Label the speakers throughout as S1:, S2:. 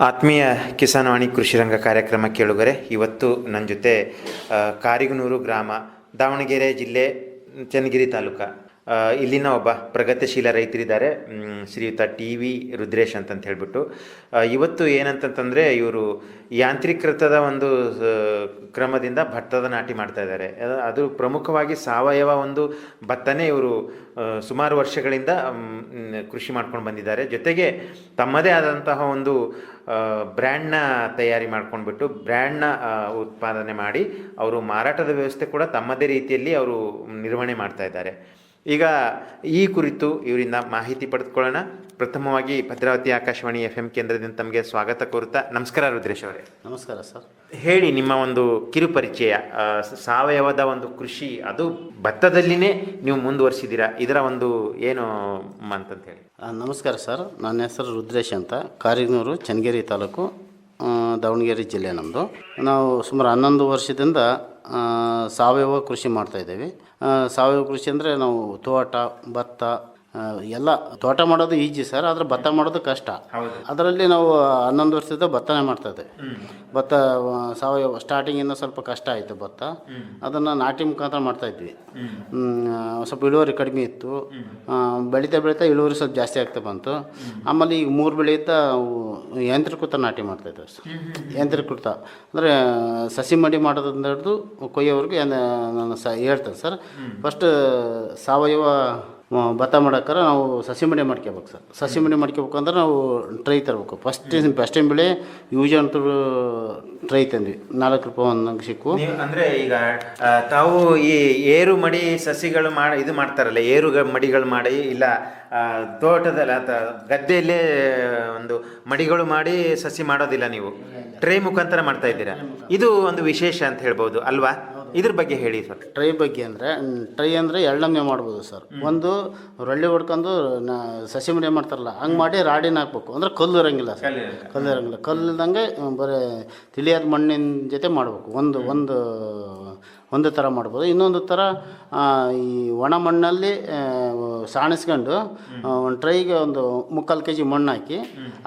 S1: ಆತ್ಮೀಯ ಕಿಸಾನ್ವಾಣಿ ಕೃಷಿರಂಗ ಕಾರ್ಯಕ್ರಮ ಕೇಳುಗರೆ, ಇವತ್ತು ನನ್ನ ಜೊತೆ ಕಾರಿಗನೂರು ಗ್ರಾಮ, ದಾವಣಗೆರೆ ಜಿಲ್ಲೆ, ಚನ್ನಗಿರಿ ತಾಲೂಕು ಇಲ್ಲಿನ ಒಬ್ಬ ಪ್ರಗತಿಶೀಲ ರೈತರಿದ್ದಾರೆ. ಶ್ರೀಯುತ ಟಿ ವಿ ರುದ್ರೇಶ್ ಅಂತಂತ ಹೇಳ್ಬಿಟ್ಟು ಇವತ್ತು ಏನಂತಂತಂದರೆ ಇವರು ಯಾಂತ್ರೀಕೃತದ ಒಂದು ಕ್ರಮದಿಂದ ಭತ್ತದ ನಾಟಿ ಮಾಡ್ತಾ ಇದ್ದಾರೆ. ಅದು ಪ್ರಮುಖವಾಗಿ ಸಾವಯವ ಒಂದು ಭತ್ತನೇ ಇವರು ಸುಮಾರು ವರ್ಷಗಳಿಂದ ಕೃಷಿ ಮಾಡ್ಕೊಂಡು ಬಂದಿದ್ದಾರೆ. ಜೊತೆಗೆ ತಮ್ಮದೇ ಆದಂತಹ ಒಂದು ಬ್ರ್ಯಾಂಡ್ನ ತಯಾರಿ ಮಾಡ್ಕೊಂಡ್ಬಿಟ್ಟು ಬ್ರ್ಯಾಂಡ್ನ ಉತ್ಪಾದನೆ ಮಾಡಿ ಅವರು ಮಾರಾಟದ ವ್ಯವಸ್ಥೆ ಕೂಡ ತಮ್ಮದೇ ರೀತಿಯಲ್ಲಿ ಅವರು ನಿರ್ವಹಣೆ ಮಾಡ್ತಾ ಇದ್ದಾರೆ. ಈಗ ಈ ಕುರಿತು ಇವರಿಂದ ಮಾಹಿತಿ ಪಡೆದುಕೊಳ್ಳೋಣ. ಪ್ರಥಮವಾಗಿ ಭದ್ರಾವತಿ ಆಕಾಶವಾಣಿ FM ಕೇಂದ್ರದಿಂದ ತಮಗೆ ಸ್ವಾಗತ ಕೋರುತ್ತಾ. ನಮಸ್ಕಾರ ರುದ್ರೇಶ್ ಅವರೇ.
S2: ನಮಸ್ಕಾರ ಸರ್.
S1: ಹೇಳಿ, ನಿಮ್ಮ ಒಂದು ಕಿರು ಪರಿಚಯ. ಸಾವಯವದ ಒಂದು ಕೃಷಿ, ಅದು ಭತ್ತದಲ್ಲಿನೇ ನೀವು ಮುಂದುವರಿಸಿದ್ದೀರಾ, ಇದರ ಒಂದು ಏನು ಅಂತಂತ ಹೇಳಿ.
S2: ನಮಸ್ಕಾರ ಸರ್, ನನ್ನ ಹೆಸರು ರುದ್ರೇಶ್ ಅಂತ, ಕಾರಿಗನೂರು, ಚನ್ನಗಿರಿ ತಾಲೂಕು, ದಾವಣಗೆರೆ ಜಿಲ್ಲೆ ನಮ್ಮದು. ನಾವು ಸುಮಾರು 11 ವರ್ಷದಿಂದ ಸಾವಯವ ಕೃಷಿ ಮಾಡ್ತಾಯಿದ್ದೇವೆ. ಸಾವಯವ ಕೃಷಿ ಅಂದರೆ ನಾವು ತೋಟ, ಭತ್ತ ಎಲ್ಲ. ತೋಟ ಮಾಡೋದು ಈಜಿ ಸರ್, ಆದರೆ ಭತ್ತ ಮಾಡೋದು ಕಷ್ಟ. ಅದರಲ್ಲಿ ನಾವು 11 ವರ್ಷದಿಂದ ಭತ್ತನೇ ಮಾಡ್ತಾಯಿದ್ದೇವೆ. ಭತ್ತ ಸಾವಯವ ಸ್ಟಾರ್ಟಿಂಗಿಂದ ಸ್ವಲ್ಪ ಕಷ್ಟ ಆಯಿತು ಭತ್ತ, ಅದನ್ನು ನಾಟಿ ಮುಖಾಂತರ ಮಾಡ್ತಾಯಿದ್ವಿ. ಸ್ವಲ್ಪ ಇಳುವರಿ ಕಡಿಮೆ ಇತ್ತು, ಬೆಳೀತಾ ಬೆಳೀತಾ ಇಳುವರಿ ಸ್ವಲ್ಪ ಜಾಸ್ತಿ ಆಗ್ತಾ ಬಂತು. ಆಮೇಲೆ ಈಗ 3 ಬೆಳೆಯಿಂದ ಯಾಂತ್ರೀಕೃತ ನಾಟಿ ಮಾಡ್ತಾಯಿದ್ದೇವೆ ಸರ್. ಯಾಂತ್ರೀಕೃತ ಅಂದರೆ ಸಸಿ ಮಡಿ ಮಾಡೋದ್ರಿಂದ ಹಿಡಿದು ಕೊಯ್ಯೋವರೆಗೂ ನಾನು ಹೇಳ್ತೇನೆ ಸರ್. ಫಸ್ಟ್ ಸಾವಯವ ಭತ್ತ ಮಾಡೋಕ್ಕಾರ ನಾವು ಸಸಿ ಮಡಿ ಮಾಡ್ಕೋಬೇಕು ಸರ್. ಸಸಿ ಮಡಿ ಮಾಡ್ಕೋಬೇಕಂದ್ರೆ ನಾವು ಟ್ರೈ ತರಬೇಕು. ಫಸ್ಟ್ ಬೆಳೆ ಯೂಸ್ ಅಂತ ಟ್ರೈ ತಂದ್ವಿ, 4 ರೂಪಾಯಿ ಒಂದು ಸಿಕ್ಕು.
S1: ಅಂದರೆ ಈಗ ತಾವು ಈ ಏರು ಮಡಿ ಸಸಿಗಳು ಇದು ಮಾಡ್ತಾರಲ್ಲ, ಏರು ಮಡಿಗಳು ಮಾಡಿ, ಇಲ್ಲ ತೋಟದಲ್ಲಿ ಅಥವಾ ಗದ್ದೆಯಲ್ಲೇ ಒಂದು ಮಡಿಗಳು ಮಾಡಿ ಸಸಿ ಮಾಡೋದಿಲ್ಲ, ನೀವು ಟ್ರೈ ಮುಖಾಂತರ ಮಾಡ್ತಾ ಇದ್ದೀರಾ. ಇದು ಒಂದು ವಿಶೇಷ ಅಂತ ಹೇಳ್ಬೋದು ಅಲ್ವಾ? ಇದ್ರ ಬಗ್ಗೆ ಹೇಳಿ ಸರ್.
S2: ಟ್ರೈ ಬಗ್ಗೆ ಟ್ರೈ ಅಂದರೆ ಎರಡನೇ ಮಾಡ್ಬೋದು ಸರ್. ಒಂದು ರೊಳ್ಳಿ ಹೊಡ್ಕೊಂಡು ಸಸಿ ಮಡಿ ಮಾಡ್ತಾರಲ್ಲ, ಹಂಗೆ ಮಾಡಿ ರಾಡಿನ ಹಾಕ್ಬೇಕು. ಅಂದರೆ ಕಲ್ಲು ಇರೋಂಗಿಲ್ಲ ಸರ್, ಕಲ್ಲು ಇರೋಂಗಿಲ್ಲ. ಕಲ್ಲಿಲ್ದಂಗೆ ಬರೀ ತಿಳಿಯಾದ ಮಣ್ಣಿನ ಜೊತೆ ಮಾಡಬೇಕು. ಒಂದು ಥರ ಮಾಡ್ಬೋದು. ಇನ್ನೊಂದು ಥರ ಈ ಒಣ ಮಣ್ಣಲ್ಲಿ ಸಾಣಿಸ್ಕೊಂಡು ಒಂದು ಟ್ರೈಗೆ ಒಂದು 3/4 kg ಮಣ್ಣು ಹಾಕಿ,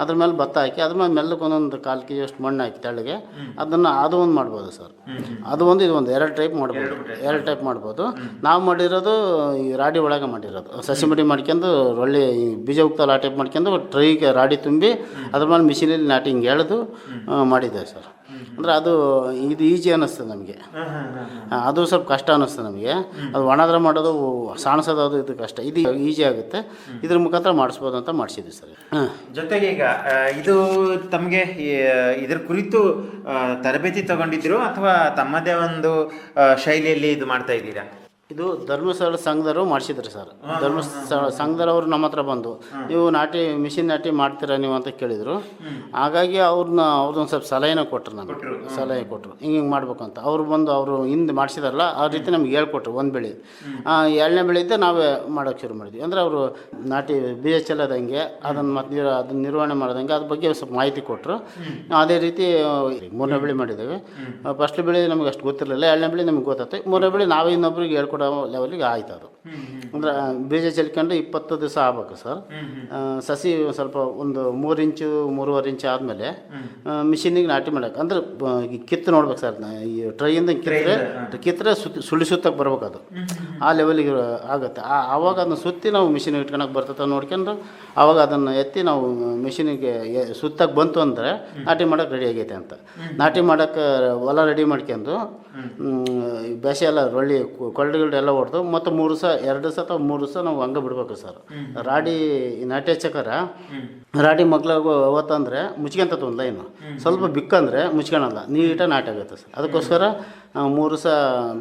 S2: ಅದ್ರ ಮೇಲೆ ಭತ್ತ ಹಾಕಿ, ಅದ್ರ ಮೇಲೆ ಮೆಲ್ಲಕ್ಕೆ 1/4 kg ಅಷ್ಟು ಮಣ್ಣು ಹಾಕಿ ತೆಳ್ಳಗೆ, ಅದು ಒಂದು ಮಾಡ್ಬೋದು ಸರ್. ಅದು ಒಂದು ಇದು ಒಂದು 2 ಟೈಪ್ ಮಾಡ್ಬೋದು. 2 ಟೈಪ್ ಮಾಡ್ಬೋದು. ನಾವು ಮಾಡಿರೋದು ಈ ರಾಡಿ ಒಳಗೆ ಮಾಡಿರೋದು. ಸಸಿ ಮಡಿ ಮಾಡ್ಕೊಂಡು ಒಳ್ಳೆ ಬೀಜ ಹೋಗ್ತಲ್ಲ ಆ ಟೈಪ್ ಮಾಡ್ಕೊಂಡು ಟ್ರೈಗೆ ರಾಡಿ ತುಂಬಿ ಅದ್ರ ಮೇಲೆ ಮಿಷಿನಲ್ಲಿ ನಾಟಿ ಹಿಂಗೆ ಎಳೆದು ಮಾಡಿದ್ದೇವೆ ಸರ್. ಅಂದರೆ ಅದು ಇದು ಈಜಿ ಅನ್ನಿಸ್ತದೆ ನಮಗೆ. ಅದು ಸ್ವಲ್ಪ ಕಷ್ಟ ಅನ್ನಿಸ್ತದೆ ನಮಗೆ. ಅದು ಒಣದ್ರ ಮಾಡೋದು, ಸಾಣಿಸೋದು, ಅದು ಇದು ಕಷ್ಟ. ಇದು ಈಜಿ ಆಗುತ್ತೆ, ಇದ್ರ ಮುಖಾಂತರ ಮಾಡಿಸ್ಬೋದು ಅಂತ ಮಾಡಿಸಿದ್ವಿ ಸರ್.
S1: ಜೊತೆಗೆ ಈಗ ಇದು ತಮಗೆ ಇದ್ರ ಕುರಿತು ತರಬೇತಿ ತಗೊಂಡಿದ್ರು ಅಥವಾ ತಮ್ಮದೇ ಒಂದು ಶೈಲಿಯಲ್ಲಿ ಇದು ಮಾಡ್ತಾ ಇದ್ದೀರಾ?
S2: ಇದು ಧರ್ಮಸ್ಥಳ ಸಂಘದವರು ಮಾಡಿಸಿದ್ರು ಸರ್. ಧರ್ಮಸ್ಥಳ ಸಂಘದವರು ನಮ್ಮ ಹತ್ರ ಬಂದು, ನೀವು ಮಿಷಿನ್ ನಾಟಿ ಮಾಡ್ತೀರಾ ನೀವು ಅಂತ ಕೇಳಿದರು. ಹಾಗಾಗಿ ಅವ್ರದ್ದೊಂದು ಸ್ವಲ್ಪ ಸಲಹೆನ ಕೊಟ್ಟರು, ನಮಗೆ ಸಲಹೆ ಕೊಟ್ಟರು, ಹಿಂಗೆ ಮಾಡ್ಬೇಕು ಅಂತ. ಅವರು ಹಿಂದೆ ಮಾಡಿಸಿದಾರಲ್ಲ ಆ ರೀತಿ ನಮ್ಗೆ ಹೇಳ್ಕೊಟ್ರು. 1 ಬೆಳೆ, 2ನೇ ಬೆಳೆಯಿಂದ ನಾವೇ ಮಾಡೋಕ್ಕೆ ಶುರು ಮಾಡಿದ್ವಿ. ಅಂದರೆ ಅವರು ನಾಟಿ ಬೀಜ ಚೆಲ್ಲೋದಂಗೆ, ಅದನ್ನು ನಿರ್ವಹಣೆ ಮಾಡೋದಂಗೆ ಅದ್ರ ಬಗ್ಗೆ ಸ್ವಲ್ಪ ಮಾಹಿತಿ ಕೊಟ್ಟರು. ಅದೇ ರೀತಿ 3ನೇ ಬೆಳೆ ಮಾಡಿದ್ದೇವೆ. ಫಸ್ಟ್ ಬೆಳೆ ನಮಗೆ ಅಷ್ಟು ಗೊತ್ತಿರಲಿಲ್ಲ, 2ನೇ ಬೆಳೆ ನಮಗೆ ಗೊತ್ತಾಯ್ತು. 3ನೇ ಬೆಳೆ ನಾವೇ ಇನ್ನೊಬ್ರಿಗೆ ಹೇಳ್ಕೊಡೋ ಲೆವೆಲಿಗೆ ಆಯ್ತು. ಅದು ಅಂದರೆ ಬೀಜ ಚೆಲ್ಕೊಂಡು 20 ದಿವಸ ಆಗ್ಬೇಕು ಸರ್. ಸಸಿ ಸ್ವಲ್ಪ ಒಂದು 3 ಇಂಚು 3.5 ಇಂಚು ಆದಮೇಲೆ ಮಿಷಿನಿಗೆ ನಾಟಿ ಮಾಡೋಕೆ, ಅಂದ್ರೆ ಕಿತ್ತು ನೋಡ್ಬೇಕು ಸರ್. ಈ ಟ್ರೈಯಿಂದ ಕಿತ್ತರೆ ಸುತ್ತಕ್ಕೆ ಬರ್ಬೇಕು, ಅದು ಆ ಲೆವೆಲಿಗೆ ಆಗುತ್ತೆ. ಆವಾಗ ಅದನ್ನು ಸುತ್ತಿ ನಾವು ಮಿಷಿನಿಗೆ ಇಟ್ಕೊಳಕ್ಕೆ ಬರ್ತದೆ ನೋಡ್ಕೊಂಡು, ಆವಾಗ ಅದನ್ನು ಎತ್ತಿ ನಾವು ಮಿಷಿನಿಗೆ ಸುತ್ತಕ್ಕೆ ಬಂತು ಅಂದರೆ ನಾಟಿ ಮಾಡೋಕೆ ರೆಡಿ ಆಗೈತೆ ಅಂತ. ನಾಟಿ ಮಾಡೋಕ್ಕೆ ಹೊಲ ರೆಡಿ ಮಾಡ್ಕೊಂಡು ಬೇಸೆ ಎಲ್ಲ ರೊಳ್ಳಿ ಕೊರಡುಗಳು ಎಲ್ಲ ಹೊಡೆದು ಮತ್ತು 2 ಅಥವಾ 3 ದಿವಸ ನಾವು ಹಂಗೆ ಬಿಡ್ಬೇಕು ಸರ್. ರಾಡಿ ನಾಟಿ ಹಚ್ಚಕ್ಕಾರ ರಾಡಿ ಮಗ್ಲಾಗ ಅವತ್ತಂದರೆ ಮುಚ್ಕೊಂತದ ಒಂದು ಲೈನು, ಸ್ವಲ್ಪ ಬಿಕ್ಕಂದರೆ ಮುಚ್ಕೊಳಲ್ಲ, ನೀಟಾಗಿ ನಾಟಿ ಆಗುತ್ತೆ ಸರ್. ಅದಕ್ಕೋಸ್ಕರ 3 ದಿವಸ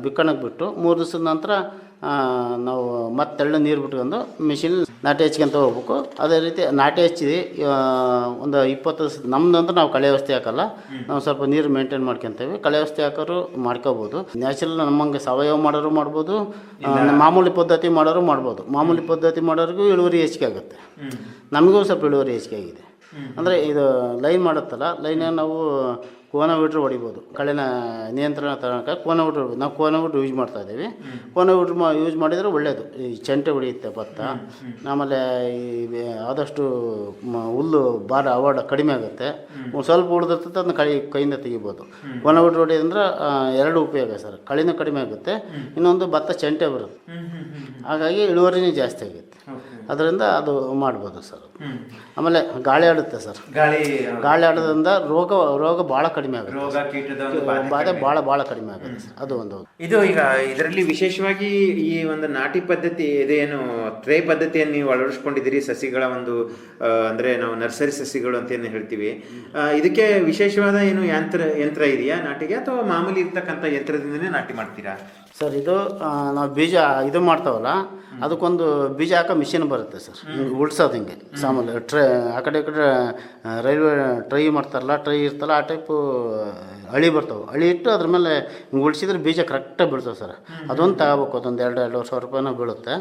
S2: ಬಿಕ್ಕಣಕ್ಕೆ ಬಿಟ್ಟು 3 ದಿವಸದ ನಂತರ ನಾವು ಮತ್ತೆ ನೀರು ಬಿಟ್ಕೊಂಡು ಮಿಷಿನ್ ನಾಟಿ ಹಚ್ಕೊಂತ ಹೋಗ್ಬೇಕು. ಅದೇ ರೀತಿ ನಾಟಿ ಹಚ್ಚಿ ಒಂದು 20 ದಿವಸ ನಮ್ದಂದ್ರೆ ನಾವು ಕಳೆ ವ್ಯವಸ್ಥೆ ಹಾಕಲ್ಲ, ನಾವು ಸ್ವಲ್ಪ ನೀರು ಮೇಂಟೈನ್ ಮಾಡ್ಕೊತೇವೆ. ಕಳೆ ವ್ಯವಸ್ಥೆ ಹಾಕೋರು ಮಾಡ್ಕೋಬೋದು. ನ್ಯಾಚುರಲ್ ನಮ್ಮಂಗೆ ಸಾವಯವ ಮಾಡೋರು ಮಾಡ್ಬೋದು, ಮಾಮೂಲಿ ಪದ್ಧತಿ ಮಾಡೋರು ಮಾಡ್ಬೋದು. ಮಾಮೂಲಿ ಪದ್ಧತಿ ಮಾಡೋರಿಗೂ ಇಳುವರಿ ಹೆಚ್ಚಿಗೆ ಆಗುತ್ತೆ, ನಮಗೂ ಸ್ವಲ್ಪ ಇಳುವರಿ ಹೆಚ್ಚಿಗೆ ಆಗಿದೆ. ಅಂದರೆ ಇದು ಲೈನ್ ಮಾಡುತ್ತಲ್ಲ, ಲೈನ ನಾವು ಕೋನ ಬಿಟ್ರೆ ಹೊಡಿಬೋದು. ಕಳೆನ ನಿಯಂತ್ರಣ ತಗೊಳಕ್ಕೆ ಕೋನ ಬಿಟ್ರೆ ಹೊಡಿಬೋದು. ನಾವು ಕೋನ ಬಿಟ್ಟು ಯೂಸ್ ಮಾಡ್ತಾ ಇದ್ದೀವಿ. ಕೋನ ಬಿಟ್ಟು ಯೂಸ್ ಮಾಡಿದರೆ ಒಳ್ಳೆಯದು. ಈ ಚೆಂಟೆ ಹೊಡಿಯುತ್ತೆ ಭತ್ತ. ಆಮೇಲೆ ಈ ಆದಷ್ಟು ಹುಲ್ಲು ಭಾರ ಅವಾರ್ಡ್ ಕಡಿಮೆ ಆಗುತ್ತೆ. ಸ್ವಲ್ಪ ಉಳಿದಿರ್ತದೆ, ಅದನ್ನ ಕೈಯಿಂದ ತೆಗಿಬೋದು. ಕೋನ ಬಿಟ್ಟು ಹೊಡಿಯೋದಂದ್ರೆ ಎರಡು ಉಪಯೋಗ ಸರ್. ಕಳೆನೂ ಕಡಿಮೆ ಆಗುತ್ತೆ, ಇನ್ನೊಂದು ಭತ್ತ ಚೆಂಟೆ ಬರುತ್ತೆ. ಹಾಗಾಗಿ ಇಳುವರಿನೂ ಜಾಸ್ತಿ ಆಗುತ್ತೆ. ಅದರಿಂದ ಅದು ಮಾಡ್ಬೋದು ಸರ್. ಆಮೇಲೆ ಗಾಳಿ ಆಡುತ್ತೆ ಸರ್. ಗಾಳಿ ಆಡೋದ್ರಿಂದ ರೋಗ ಭಾಳ ಕಡಿಮೆ ಆಗುತ್ತೆ. ಬಾಧೆ ಭಾಳ ಕಡಿಮೆ ಆಗುತ್ತೆ ಸರ್. ಅದು ಒಂದು.
S1: ಇದು ಈಗ ಇದರಲ್ಲಿ ವಿಶೇಷವಾಗಿ ಈ ಒಂದು ನಾಟಿ ಪದ್ಧತಿ ಇದೇನು ಟ್ರೇ ಪದ್ಧತಿಯನ್ನು ನೀವು ಅಳವಡಿಸ್ಕೊಂಡಿದ್ದೀರಿ, ಸಸಿಗಳ ಒಂದು ಅಂದರೆ ನಾವು ನರ್ಸರಿ ಸಸಿಗಳು ಅಂತ ಏನು ಹೇಳ್ತೀವಿ. ಇದಕ್ಕೆ ವಿಶೇಷವಾದ ಏನು ಯಂತ್ರ ಇದೆಯಾ ನಾಟಿಗೆ, ಅಥವಾ ಮಾಮೂಲಿ ಇರ್ತಕ್ಕಂಥ ಯಂತ್ರದಿಂದನೇ ನಾಟಿ ಮಾಡ್ತೀರಾ
S2: ಸರ್? ಇದು ನಾವು ಬೀಜ ಇದು ಮಾಡ್ತಾವಲ್ಲ, ಅದಕ್ಕೊಂದು ಬೀಜ ಹಾಕೋ ಮಿಷಿನ್ ಬರುತ್ತೆ ಸರ್. ಉಳ್ಸೋದು ಹಿಂಗೆ ಸಾಮಾನ್ಯ ಟ್ರೈ ಆ ಕಡೆ ಈ ಕಡೆ ರೈಲ್ವೆ ಟ್ರೈ ಮಾಡ್ತಾರಲ್ಲ, ಟ್ರೈ ಇರ್ತಲ್ಲ, ಆ ಟೈಪು ಹಳಿ ಬರ್ತಾವೆ. ಹಳಿ ಇಟ್ಟು ಅದ್ರ ಮೇಲೆ ಹಿಂಗೆ ಉಳಿಸಿದ್ರೆ ಬೀಜ ಕರೆಕ್ಟಾಗಿ ಬೀಳ್ತಾವೆ ಸರ್. ಅದೊಂದು ತಗೋಬೇಕು. ಅದೊಂದು 2-2 ಸಾವಿರ ರೂಪಾಯಿನೂ ಬೀಳುತ್ತೆ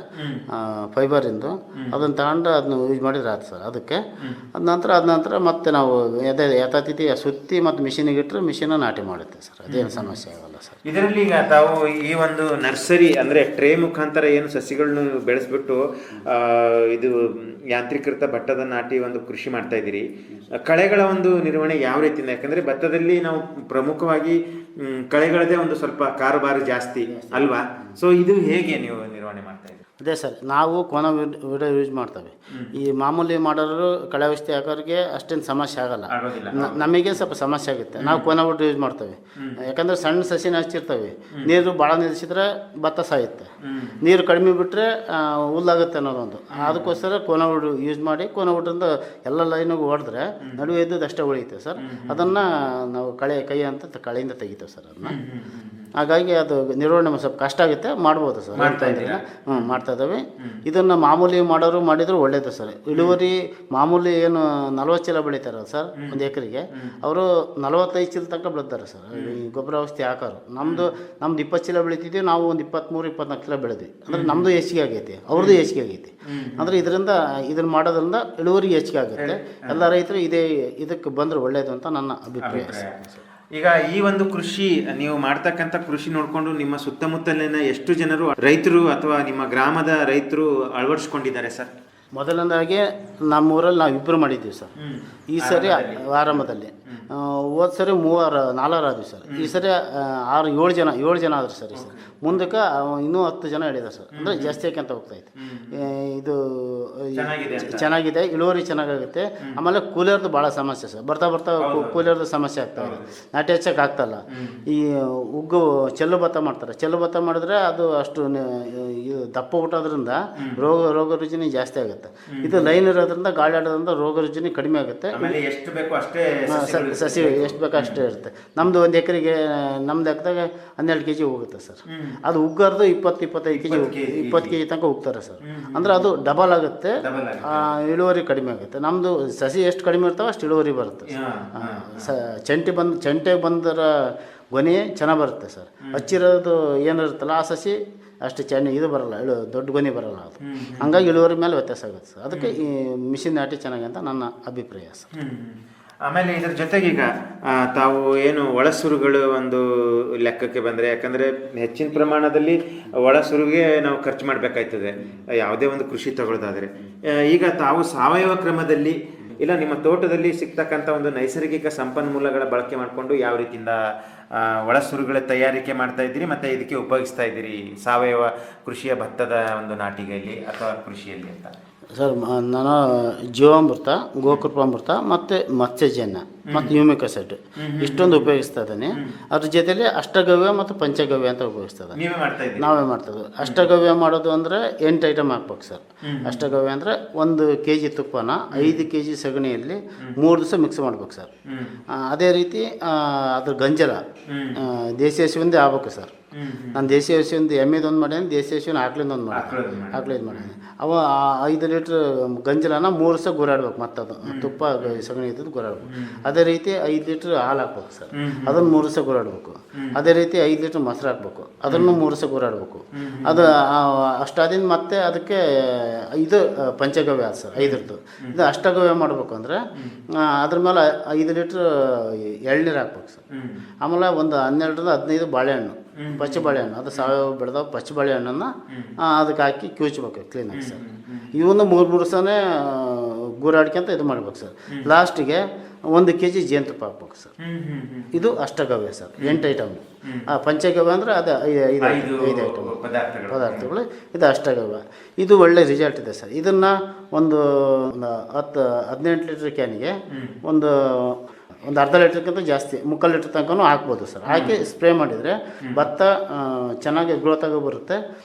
S2: ಫೈಬರಿಂದು. ಅದನ್ನು ತಗೊಂಡು ಅದನ್ನ ಯೂಸ್ ಮಾಡಿದ್ರೆ ಆಯ್ತು ಸರ್. ಅದಕ್ಕೆ ಅದ ನಂತರ ಮತ್ತೆ ನಾವು ಯಥಾತಿಥಿ ಸುತ್ತಿ ಮತ್ತು ಮಿಷಿನಿಗೆ ಇಟ್ಟರೆ ಮಿಷಿನ ನಾಟಿ ಮಾಡುತ್ತೆ ಸರ್. ಅದೇನು ಸಮಸ್ಯೆ ಆಗಲ್ಲ ಸರ್.
S1: ಇದರಲ್ಲಿ ಈಗ ತಾವು ಈ ಒಂದು ನರ್ಸರಿ ಅಂದರೆ ಟ್ರೇ ಮುಖಾಂತರ ಏನು ಸಸಿಗಳನ್ನು ಬೆಳೆಸ್ಬಿಟ್ಟು ಇದು ಯಾಂತ್ರೀಕೃತ ಭತ್ತದ ನಾಟಿ ಒಂದು ಕೃಷಿ ಮಾಡ್ತಾ ಇದ್ದೀರಿ. ಕಳೆಗಳ ಒಂದು ನಿರ್ವಹಣೆ ಯಾವ ರೀತಿಯಿಂದ? ಯಾಕಂದರೆ ಭತ್ತದಲ್ಲಿ ನಾವು ಪ್ರಮುಖವಾಗಿ ಕಳೆಗಳದೇ ಒಂದು ಸ್ವಲ್ಪ ಕಾರುಬಾರು ಜಾಸ್ತಿ ಅಲ್ವಾ? ಸೊ ಇದು ಹೇಗೆ ನೀವು ನಿರ್ವಹಣೆ ಮಾಡ್ತಾ ಇದ್ದೀರಿ?
S2: ಅದೇ ಸರ್, ನಾವು ಕೋನ ವಿಡಿಯೋ ಯೂಸ್ ಮಾಡ್ತೇವೆ. ಈ ಮಾಮೂಲಿ ಮಾಡೋರು ಕಳೆ ಔಷಧಿ ಹಾಕೋರಿಗೆ ಅಷ್ಟೇನು ಸಮಸ್ಯೆ ಆಗಲ್ಲ. ನಮಗೆ ಸ್ವಲ್ಪ ಸಮಸ್ಯೆ ಆಗುತ್ತೆ. ನಾವು ಕೋನ ವಿಡಿಯೋ ಯೂಸ್ ಮಾಡ್ತೇವೆ. ಯಾಕಂದರೆ ಸಣ್ಣ ಸಸಿನ ಹಚ್ಚಿರ್ತೇವೆ. ನೀರು ಭಾಳ ನಿಲ್ಲಿಸಿದ್ರೆ ಭತ್ತ ಸಾಯುತ್ತೆ, ನೀರು ಕಡಿಮೆ ಬಿಟ್ಟರೆ ಹುಲ್ಲಾಗುತ್ತೆ ಅನ್ನೋದೊಂದು. ಅದಕ್ಕೋಸ್ಕರ ಕೋನ ವಿಡಿಯೋ ಯೂಸ್ ಮಾಡಿ ಕೋನ ವಿಡಿಯೋದಿಂದ ಎಲ್ಲ ಲೈನಿಗೆ ಹೊಡೆದ್ರೆ ನಡುವೆ ಇದ್ದದ್ದು ಅಷ್ಟೇ ಉಳಿಯುತ್ತೆ ಸರ್. ಅದನ್ನು ನಾವು ಕೈ ಅಂತ ಕಳೆಯಿಂದ ತೆಗಿತೇವೆ ಸರ್. ಅದನ್ನ ಹಾಗಾಗಿ ಅದು ನಿರ್ವಹಣೆ ಸ್ವಲ್ಪ ಕಷ್ಟ ಆಗುತ್ತೆ, ಮಾಡ್ಬೋದು ಸರ್. ಮಾಡ್ತಾ ಇದ್ದಾವೆ. ಇದನ್ನು ಮಾಮೂಲಿ ಮಾಡೋರು ಮಾಡಿದ್ರು ಒಳ್ಳೇದು ಸರ್. ಇಳುವರಿ ಮಾಮೂಲಿ ಏನು 40 ಚೀಲ ಬೆಳೀತಾರೆ ಸರ್ ಒಂದು ಎಕರೆಗೆ, ಅವರು 45 ಚೀಲ ತನಕ ಬೆಳೀತಾರೆ ಸರ್. ಈ ಗೊಬ್ಬರ ಔಷಧಿ ಹಾಕೋರು. ನಮ್ಮದು 20 ಚೀಲ ಬೆಳಿತಿದ್ವಿ, ನಾವು ಒಂದು 23-24 ಚೀಲ ಬೆಳೆದ್ವಿ. ಅಂದರೆ ನಮ್ಮದು ಹೆಚ್ಚಿಗೆ ಆಗೈತಿ, ಅವ್ರದ್ದು ಹೆಚ್ಚಿಗೆ ಆಗೈತಿ. ಅಂದರೆ ಇದನ್ನು ಮಾಡೋದ್ರಿಂದ ಇಳುವರಿ ಹೆಚ್ಚಿಗೆ ಆಗುತ್ತೆ. ಎಲ್ಲ ರೈತರು ಇದಕ್ಕೆ ಬಂದರೆ ಒಳ್ಳೆಯದು ಅಂತ ನನ್ನ ಅಭಿಪ್ರಾಯ ಸರ್.
S1: ಈಗ ಈ ಒಂದು ಕೃಷಿ ನೀವು ಮಾಡ್ತಕ್ಕಂಥ ಕೃಷಿ ನೋಡಿಕೊಂಡು ನಿಮ್ಮ ಸುತ್ತಮುತ್ತಲಿನ ಎಷ್ಟು ಜನರು ರೈತರು ಅಥವಾ ನಿಮ್ಮ ಗ್ರಾಮದ ರೈತರು ಅಳವಡಿಸ್ಕೊಂಡಿದ್ದಾರೆ ಸರ್?
S2: ಮೊದಲನೇದಾಗಿ ನಮ್ಮೂರಲ್ಲಿ ನಾವು 2 ಮಾಡಿದ್ದೀವಿ ಸರ್. ಈ ಸರಿ ಆರಂಭದಲ್ಲಿ ಹೋದ ಸರಿ 4 ಆದ್ವಿ ಸರ್. ಈ ಸರಿ 7 ಜನ ಆದ್ರು ಸರ್. ಈ ಸರಿ ಮುಂದಕ್ಕೆ ಇನ್ನೂ 10 ಜನ ಹೇಳಿದ್ದಾರೆ ಸರ್. ಅಂದರೆ ಜಾಸ್ತಿ ಯಾಕೆಂತ ಹೋಗ್ತಾಯಿತ್ತು. ಇದು ಚೆನ್ನಾಗಿದೆ, ಇಳುವರಿ ಚೆನ್ನಾಗಾಗುತ್ತೆ. ಆಮೇಲೆ ಕೂಲಿಯರ್ದು ಭಾಳ ಸಮಸ್ಯೆ ಸರ್. ಬರ್ತಾ ಕೂಲಿಯರ್ದು ಸಮಸ್ಯೆ ಆಗ್ತಾಯಿದೆ. ನಾಟಿ ಹಚ್ಚಕ್ಕೆ ಆಗ್ತಾಯಿಲ್ಲ. ಈ ಉಗ್ಗು ಚೆಲ್ಲು ಭತ್ತ ಮಾಡ್ತಾರೆ. ಚೆಲ್ಲು ಭತ್ತ ಮಾಡಿದ್ರೆ ಅದು ಅಷ್ಟು ಇದು ದಪ್ಪ ಹುಟ್ಟೋದ್ರಿಂದ ರೋಗ ರುಜಿನಿ ಜಾಸ್ತಿ ಆಗುತ್ತೆ. ಇದು ಲೈನ್ ಇರೋದ್ರಿಂದ ಗಾಳಿ ಆಡೋದ್ರಿಂದ ರೋಗ ರುಜಿನಿ ಕಡಿಮೆ ಆಗುತ್ತೆ.
S1: ಎಷ್ಟು ಬೇಕೋ ಅಷ್ಟೇ
S2: ಸಸಿ ಎಷ್ಟು ಬೇಕೋ ಅಷ್ಟೇ ಇರುತ್ತೆ. ನಮ್ಮದು ಒಂದು ಎಕರೆಗೆ ನಮ್ಮ ಲೆಕ್ಕದಾಗ 12 kg ಹೋಗುತ್ತೆ ಸರ್. ಅದು ಉಗ್ಗಾರ್ದು 20-25 kg 20 kg ತನಕ ಹೋಗ್ತಾರೆ ಸರ್. ಅಂದರೆ ಅದು ಡಬಲ್ ಆಗುತ್ತೆ, ಇಳುವರಿ ಕಡಿಮೆ ಆಗುತ್ತೆ. ನಮ್ಮದು ಸಸಿ ಎಷ್ಟು ಕಡಿಮೆ ಇರ್ತಾವೆ ಅಷ್ಟು ಇಳುವರಿ ಬರುತ್ತೆ. ಚೆಂಟೆ ಬಂದರ ಗೊನೆ ಚೆನ್ನಾಗಿ ಬರುತ್ತೆ ಸರ್. ಹಚ್ಚಿರೋದು ಏನಿರುತ್ತಲ್ಲ ಆ ಸಸಿ ಅಷ್ಟು ಇದು ಬರೋಲ್ಲ, ದೊಡ್ಡ ಗೊನೆ ಬರೋಲ್ಲ. ಅದು ಹಂಗಾಗಿ ಇಳುವರಿ ಮೇಲೆ ವ್ಯತ್ಯಾಸ ಆಗುತ್ತೆ ಸರ್. ಅದಕ್ಕೆ ಈ ಮಿಷಿನ್ ನಾಟಿ ಚೆನ್ನಾಗಿ ಅಂತ ನನ್ನ ಅಭಿಪ್ರಾಯ ಸರ್.
S1: ಆಮೇಲೆ ಇದ್ರ ಜೊತೆಗೆ ಈಗ ತಾವು ಏನು ಒಳಸುರುಗಳು ಒಂದು ಲೆಕ್ಕಕ್ಕೆ ಬಂದರೆ, ಯಾಕಂದರೆ ಹೆಚ್ಚಿನ ಪ್ರಮಾಣದಲ್ಲಿ ಒಳಸುರುಗೆ ನಾವು ಖರ್ಚು ಮಾಡಬೇಕಾಯ್ತದೆ ಯಾವುದೇ ಒಂದು ಕೃಷಿ ತಗೊಳ್ಳೋದಾದರೆ. ಈಗ ತಾವು ಸಾವಯವ ಕ್ರಮದಲ್ಲಿ ಇಲ್ಲ ನಿಮ್ಮ ತೋಟದಲ್ಲಿ ಸಿಗ್ತಕ್ಕಂಥ ಒಂದು ನೈಸರ್ಗಿಕ ಸಂಪನ್ಮೂಲಗಳ ಬಳಕೆ ಮಾಡಿಕೊಂಡು ಯಾವ ರೀತಿಯಿಂದ ಒಳಸುರುಗಳ ತಯಾರಿಕೆ ಮಾಡ್ತಾ ಇದ್ದೀರಿ ಮತ್ತು ಇದಕ್ಕೆ ಉಪಯೋಗಿಸ್ತಾ ಇದ್ದೀರಿ ಸಾವಯವ ಕೃಷಿಯ ಭತ್ತದ ಒಂದು ನಾಟಿಗೆಯಲ್ಲಿ ಅಥವಾ ಕೃಷಿಯಲ್ಲಿ ಅಂತ?
S2: ಸರ್, ನಾನು ಜೀವಾಮೃತ, ಗೋಕೃಪಾಮೃತ ಮತ್ತು ಮತ್ಸ್ಯಜನ್ಯ ಮತ್ತು ಯೂಮಿಕ್ ಆಸಿಡ್ ಇಷ್ಟೊಂದು ಉಪಯೋಗಿಸ್ತಾ ಇದ್ದಾನೆ. ಅದ್ರ ಜೊತೆಲಿ ಅಷ್ಟಗವ್ಯ ಮತ್ತು ಪಂಚಗವ್ಯ ಅಂತ ಉಪಯೋಗಿಸ್ತಾ ಇದ್ದಾನೆ. ನಾವೇ ಮಾಡ್ತದೆ. ಅಷ್ಟಗವ್ಯ ಮಾಡೋದು ಅಂದರೆ 8 ಐಟಮ್ ಹಾಕ್ಬೇಕು ಸರ್. ಅಷ್ಟಗವ್ಯ ಅಂದರೆ 1 kg ತುಪ್ಪನ 5 kg ಸಗಣಿಯಲ್ಲಿ 3 ದಿವಸ ಮಿಕ್ಸ್ ಮಾಡ್ಬೇಕು ಸರ್. ಅದೇ ರೀತಿ ಅದ್ರ ಗಂಜಲ ದೇಸಿ ಹಸುವಿಂದೇ ಆಗ್ಬೇಕು ಸರ್. ನಾನು ದೇಸಿ ಹಸುವಿಂದ ಎಮ್ಮೆದೊಂದು ಮಾಡೇನಿ, ದೇಸಿ ಹಸುವಿನ ಆಕಳಿಂದ ಒಂದು ಆಕಳಿಂದ ಮಾಡೇನಿ. ಅವ 5 ಲೀಟ್ರ್ ಗಂಜಲನ 3 ದಿವಸ ಗುರಾಡ್ಬೇಕು, ಮತ್ತು ಅದು ತುಪ್ಪ ಸಗಣಿ ಇದ್ದದ್ದು ಗುರಾಡ್ಬೇಕು. ಅದೇ ರೀತಿ 5 ಲೀಟ್ರ್ ಹಾಲು ಹಾಕ್ಬೇಕು ಸರ್, ಅದನ್ನು 3 ದಿವಸ ಗುರಾಡ್ಬೇಕು. ಅದೇ ರೀತಿ 5 ಲೀಟ್ರ್ ಮೊಸರು ಹಾಕ್ಬೇಕು, ಅದನ್ನು 3 ದಿವಸ ಗುರಾಡ್ಬೇಕು. ಅದು ಅಷ್ಟಾದಿಂದ ಮತ್ತೆ ಅದಕ್ಕೆ ಇದು ಪಂಚಗವ್ಯ ಸರ್, 5ರದ್ದು. ಇದು ಅಷ್ಟಗವ್ಯ ಮಾಡಬೇಕು ಅಂದರೆ ಅದ್ರ ಮೇಲೆ 5 ಲೀಟ್ರ್ ಎಳ್ನೀರು ಹಾಕ್ಬೇಕು ಸರ್. ಆಮೇಲೆ ಒಂದು 12ರಿಂದ 15 ಬಾಳೆಹಣ್ಣು, ಪಚ್ಚ ಬಾಳೆಹಣ್ಣು, ಅದು ಸಾವಯವ ಬೆಳೆದ ಪಚ್ಚ ಬಾಳೆಹಣ್ಣನ್ನು ಅದಕ್ಕೆ ಹಾಕಿ ಕ್ಯೂಚ್ಬೇಕು ಕ್ಲೀನಾಗಿ ಸರ್. ಇವನ್ನ 3 ದಿವಸನೇ ಗೂರಾಡ್ಕೊಂತ ಇದು ಮಾಡ್ಬೇಕು ಸರ್. ಲಾಸ್ಟಿಗೆ 1 kg ಜೇನುತುಪ್ಪ ಹಾಕ್ಬೇಕು ಸರ್. ಇದು ಅಷ್ಟಗವ್ಯ ಸರ್, 8 ಐಟಮ್. ಪಂಚಗವ್ಯ ಅಂದರೆ ಅದು 5 ಐಟಮ್ ಪದಾರ್ಥಗಳು, ಇದು ಅಷ್ಟಗವ್ಯ. ಇದು ಒಳ್ಳೆ ರಿಸಲ್ಟ್ ಇದೆ ಸರ್. ಇದನ್ನು ಒಂದು 18 ಲೀಟ್ರ್ ಕ್ಯಾನಿಗೆ ಒಂದು ಅರ್ಧ ಲೀಟ್ರ್ಗಿಂತ ಜಾಸ್ತಿ, 3/4 ಲೀಟ್ರ್ ತನಕ ಹಾಕ್ಬೋದು ಸರ್. ಹಾಕಿ ಸ್ಪ್ರೇ ಮಾಡಿದರೆ ಭತ್ತ ಚೆನ್ನಾಗಿ ಗ್ರೋತ್ ಆಗೋ ಬರುತ್ತೆ,